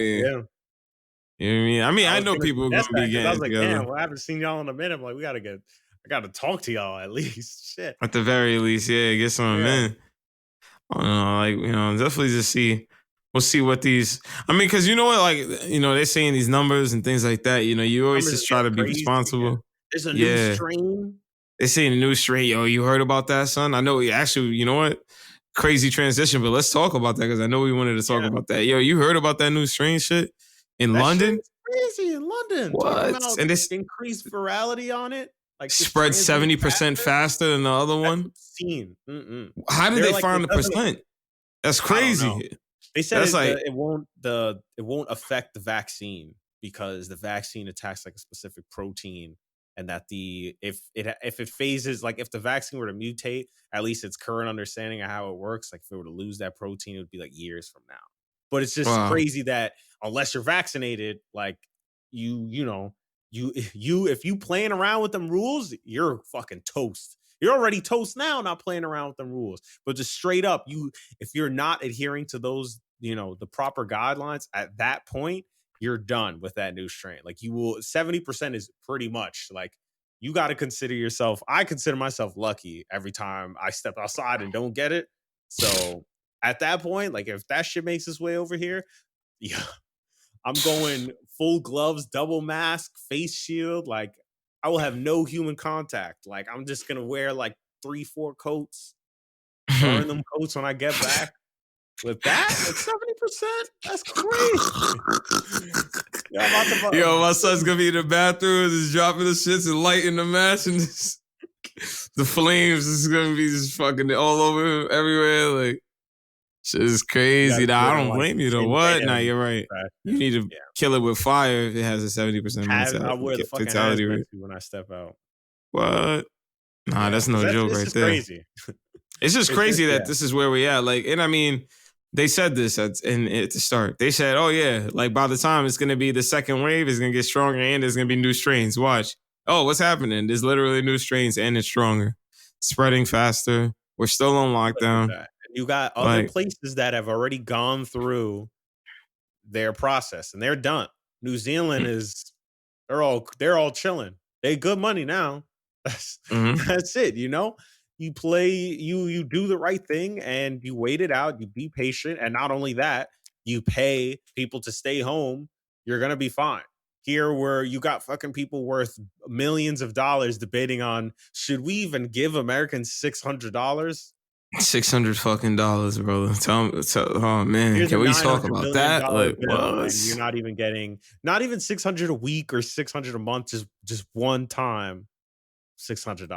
Speaker 2: what I mean? I know people are gonna be getting
Speaker 1: I was like,
Speaker 2: together.
Speaker 1: damn, well, I haven't seen y'all in a minute. I'm like, I gotta talk to y'all at least. Shit.
Speaker 2: At the very least, yeah, get some in. Definitely just see. We'll see what these. I mean, because you know what, like they're saying these numbers and things like that. You always just try to be responsible.
Speaker 1: Yeah. There's a new strain.
Speaker 2: They saying a new strain. Yo, you heard about that, son? I know. Actually, you know what? Crazy transition, but let's talk about that because I know we wanted to talk about that. Yo, you heard about that new strain shit in London?
Speaker 1: Crazy in London.
Speaker 2: What?
Speaker 1: And this increased virality on it. Like
Speaker 2: spread 70% faster than the other one. How did they find the percent? That's crazy.
Speaker 1: They said it won't affect the vaccine because the vaccine attacks like a specific protein, and that if it phases, like if the vaccine were to mutate, at least its current understanding of how it works, like if it were to lose that protein, it would be like years from now. But it's just crazy that unless you're vaccinated, like if you playing around with them rules, you're fucking toast. You're already toast now, not playing around with them rules. But just straight up, if you're not adhering to those, the proper guidelines at that point, you're done with that new strain. Like 70% is pretty much like you got to consider yourself. I consider myself lucky every time I step outside and don't get it. So at that point, like if that shit makes its way over here, yeah, I'm going full gloves, double mask, face shield. Like I will have no human contact. Like I'm just gonna wear like 3-4 coats, burn them coats when I get back. With that, like 70%, that's crazy.
Speaker 2: Yo, my son's gonna be in the bathroom, just dropping the shits and lighting the match, and the flames is gonna be just fucking all over him everywhere. Like shit is crazy. I don't blame you though. What? Nah, you're right. You need to kill it with fire if it has a 70%
Speaker 1: I wear the fucking fatality rate when I step out.
Speaker 2: What? Nah, that's no joke right there. Crazy. It's just crazy that this is where we at. Like, and I mean, they said this at the start. They said, oh yeah, like by the time it's going to be the second wave, it's going to get stronger and there's going to be new strains. Watch. Oh, what's happening? There's literally new strains and it's stronger. Spreading faster. We're still on lockdown.
Speaker 1: You got other places that have already gone through their process and they're done. New Zealand they're all chilling. They good money now. That's it, You play, you do the right thing and you wait it out. You be patient. And not only that, you pay people to stay home. You're going to be fine. Here where you got fucking people worth millions of dollars debating on, should we even give Americans $600?
Speaker 2: $600 fucking dollars, bro. Oh man,
Speaker 1: Here's
Speaker 2: can
Speaker 1: a
Speaker 2: we talk
Speaker 1: $900
Speaker 2: about
Speaker 1: million
Speaker 2: that? Like
Speaker 1: bill,
Speaker 2: what?
Speaker 1: and you're not even getting not even 600 a week or 600 a month, just one time, $600.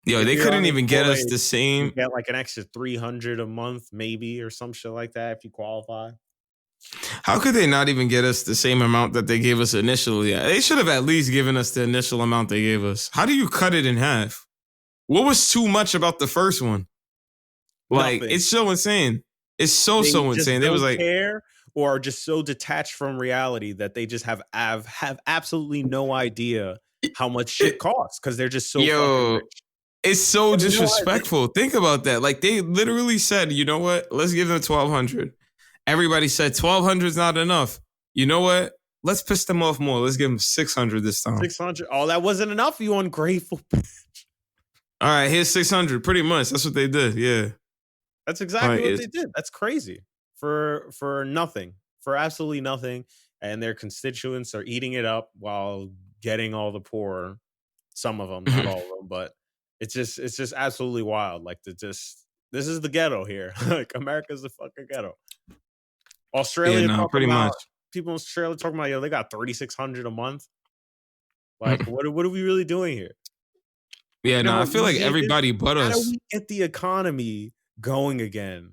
Speaker 2: Yo,
Speaker 1: If
Speaker 2: they
Speaker 1: you're
Speaker 2: couldn't even get us
Speaker 1: unemployed,
Speaker 2: the
Speaker 1: you
Speaker 2: same.
Speaker 1: get like an extra 300 a month, maybe, or some shit like that if you qualify.
Speaker 2: How could they not even get us the same amount that they gave us initially? They should have at least given us the initial amount they gave us. How do you cut it in half? What was too much about the first one? Like,
Speaker 1: Nothing.
Speaker 2: it's so insane. It's so
Speaker 1: They just
Speaker 2: insane. They was
Speaker 1: don't
Speaker 2: like,
Speaker 1: care, or are just so detached from reality that they just have absolutely no idea how much shit costs because they're just so fucking
Speaker 2: yo,
Speaker 1: rich.
Speaker 2: it's so
Speaker 1: And you know what?
Speaker 2: disrespectful. Think about that. Like, they literally said, you know what? Let's give them 1,200. Everybody said 1,200 is not enough. You know what? Let's piss them off more. Let's give them 600 this time.
Speaker 1: 600. Oh, that wasn't enough, you ungrateful bitch.
Speaker 2: All right, here's 600. Pretty much. That's what they did. Yeah.
Speaker 1: That's exactly what they did. That's crazy. For nothing. For absolutely nothing. And their constituents are eating it up while getting all the poor. Some of them, not all of them, but it's just absolutely wild. Like this is the ghetto here. Like America's the fucking ghetto. Australia talking
Speaker 2: pretty
Speaker 1: about
Speaker 2: much.
Speaker 1: people in Australia talking about, yo, they got 3,600 a month. Like, what are we really doing here?
Speaker 2: Yeah, no, I feel like everybody but us.
Speaker 1: How do we get the economy going again?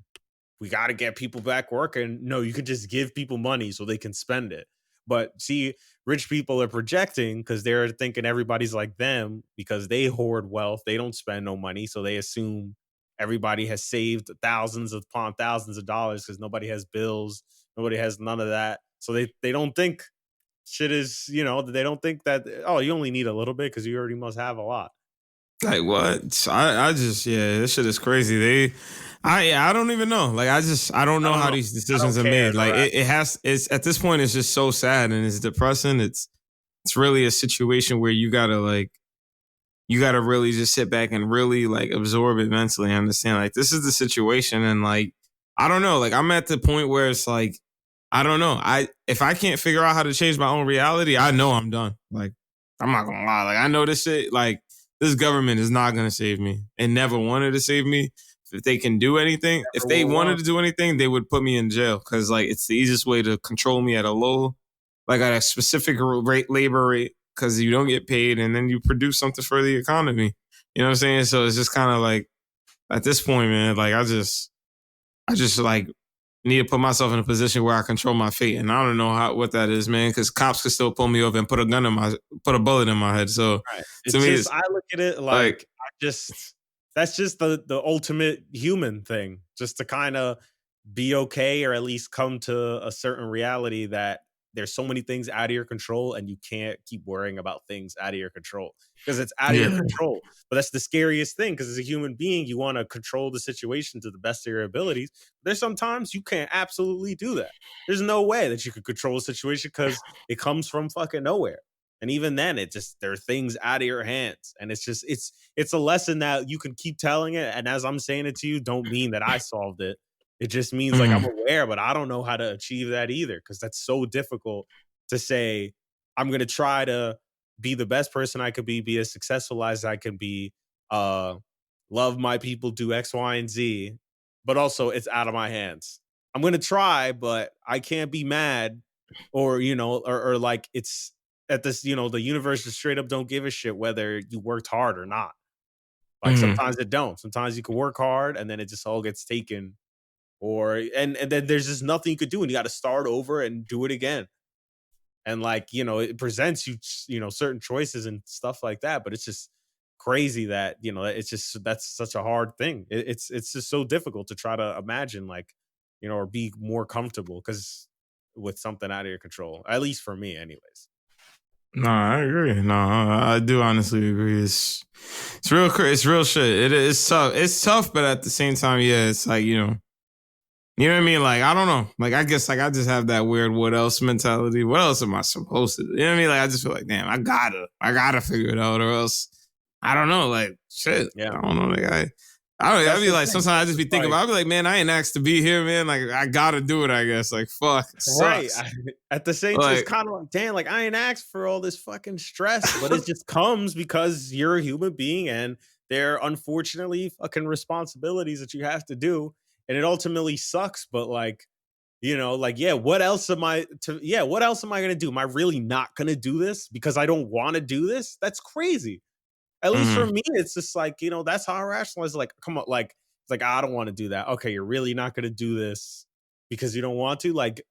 Speaker 1: We got to get people back working. No, you can just give people money so they can spend it. But see, rich people are projecting because they're thinking everybody's like them because they hoard wealth. They don't spend no money. So they assume everybody has saved thousands upon thousands of dollars because nobody has bills. Nobody has none of that. So they don't think shit is, they don't think that, oh, you only need a little bit because you already must have a lot.
Speaker 2: Like what? I just this shit is crazy. I don't even know. Like I don't know how these decisions are made. Like it's at this point it's just so sad and it's depressing. It's really a situation where you gotta really just sit back and really like absorb it mentally and understand like this is the situation and like I don't know. Like I'm at the point where it's like I don't know. If I can't figure out how to change my own reality, I know I'm done. Like I'm not gonna lie. Like I know this shit like this government is not going to save me and never wanted to save me. If they can do anything, if they wanted to do anything, they would put me in jail because like it's the easiest way to control me at a low, like at a specific labor rate because you don't get paid and then you produce something for the economy. You know what I'm saying? So it's just kind of like at this point, man, like I just like need to put myself in a position where I control my fate, and I don't know what that is, man. Because cops could still pull me over and put a bullet in my head. So
Speaker 1: right. To me, I look at it like that's just the ultimate human thing, just to kind of be okay or at least come to a certain reality that there's so many things out of your control and you can't keep worrying about things out of your control because it's out of your control. But that's the scariest thing because as a human being, you want to control the situation to the best of your abilities. There's sometimes you can't absolutely do that. There's no way that you could control a situation because it comes from fucking nowhere. And even then, there are things out of your hands. And it's a lesson that you can keep telling it. And as I'm saying it to you, don't mean that I solved it. It just means like I'm aware, but I don't know how to achieve that either because that's so difficult to say, I'm going to try to be the best person I could be as successful as I can be, love my people, do X, Y, and Z, but also it's out of my hands. I'm going to try, but I can't be mad or, or like it's at this, the universe just straight up don't give a shit whether you worked hard or not. Like sometimes it don't. Sometimes you can work hard and then it just all gets taken. And then there's just nothing you could do and you got to start over and do it again. And like, it presents you, certain choices and stuff like that. But it's just crazy that, it's just, that's such a hard thing. It's just so difficult to try to imagine like, or be more comfortable because with something out of your control, at least for me anyways.
Speaker 2: No, I agree. No, I do honestly agree. It's real shit. It's tough. It's tough, but at the same time, yeah, it's like, you know what I mean? Like, I don't know. Like, I guess, like, I just have that weird what else mentality. What else am I supposed to do? You know what I mean? Like, I just feel like, damn, I gotta figure it out or else, I don't know. Like, shit. Yeah. I don't know. Like, I'd be like, sometimes I just be thinking about, I'd be like, man, I ain't asked to be here, man. Like, I gotta do it, I guess. Like, fuck. Right.
Speaker 1: At the same time, it's kind of like, damn, like, I ain't asked for all this fucking stress, but it just comes because you're a human being and they're unfortunately fucking responsibilities that you have to do, and it ultimately sucks. But like, you know, like, yeah, what else am I gonna do? Am I really not gonna do this because I don't want to do this? That's crazy. At least for me, it's just like, you know, that's how I rationalize. Like, come on, like, it's like, I don't want to do that. Okay, you're really not gonna do this because you don't want to. Like,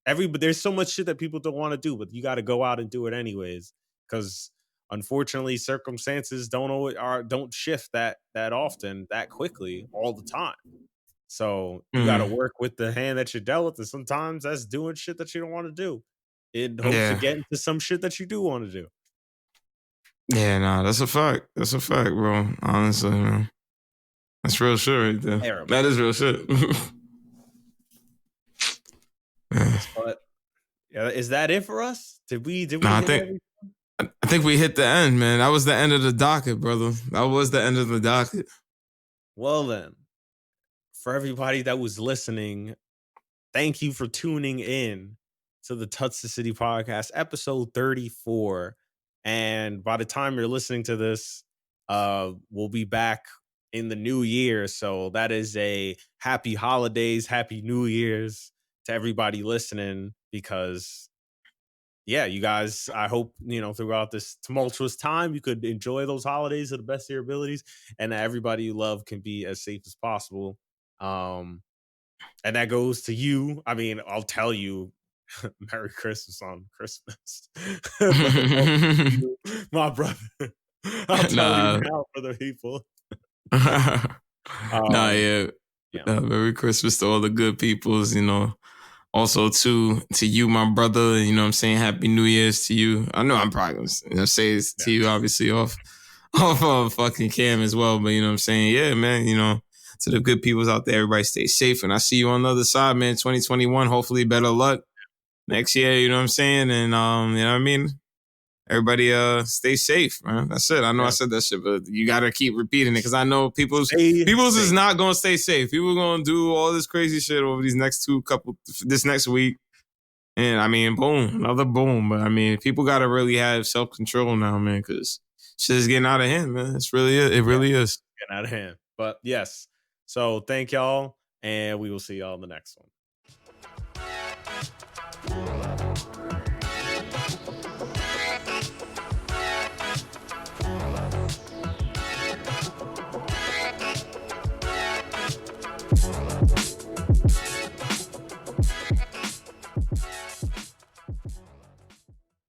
Speaker 1: but there's so much shit that people don't want to do, but you got to go out and do it anyways. Because unfortunately, circumstances don't shift that often, that quickly, all the time. So you got to work with the hand that you're dealt with, and sometimes that's doing shit that you don't want to do in hopes of getting to some shit that you do want to do.
Speaker 2: Yeah, nah, that's a fact. That's a fact, bro. Honestly, man. That's real shit right there. Terrible. That is real shit.
Speaker 1: But yeah, is that it for us? Did we
Speaker 2: I think we hit the end, man. That was the end of the docket, brother. That was the end of the docket.
Speaker 1: Well then, for everybody that was listening, thank you for tuning in to the Touch the City podcast, episode 34. And by the time you're listening to this, we'll be back in the new year. So that is a happy holidays, happy New Year's to everybody listening, because yeah, you guys, I hope, you know, throughout this tumultuous time, you could enjoy those holidays to the best of your abilities, and that everybody you love can be as safe as possible. And that goes to you. I mean, I'll tell you, Merry Christmas on Christmas. You, my brother. I'll tell you now for the people.
Speaker 2: Merry Christmas to all the good peoples, you know. Also to you, my brother, you know what I'm saying? Happy New Year's to you. I know I'm probably going to say this to you, obviously, off fucking cam as well. But you know what I'm saying? Yeah, man, you know, to the good peoples out there, everybody stay safe. And I see you on the other side, man, 2021. Hopefully better luck next year, you know what I'm saying? And, you know what I mean? Everybody stay safe, man. That's it. I know I said that shit, but you got to keep repeating it because I know people's is not going to stay safe. People are going to do all this crazy shit over this next week. And I mean, boom, another boom. But I mean, people got to really have self-control now, man, because shit is getting out of hand, man. It's really it. It really is.
Speaker 1: Getting out of hand. But yes. So thank y'all, and we will see y'all in the next one.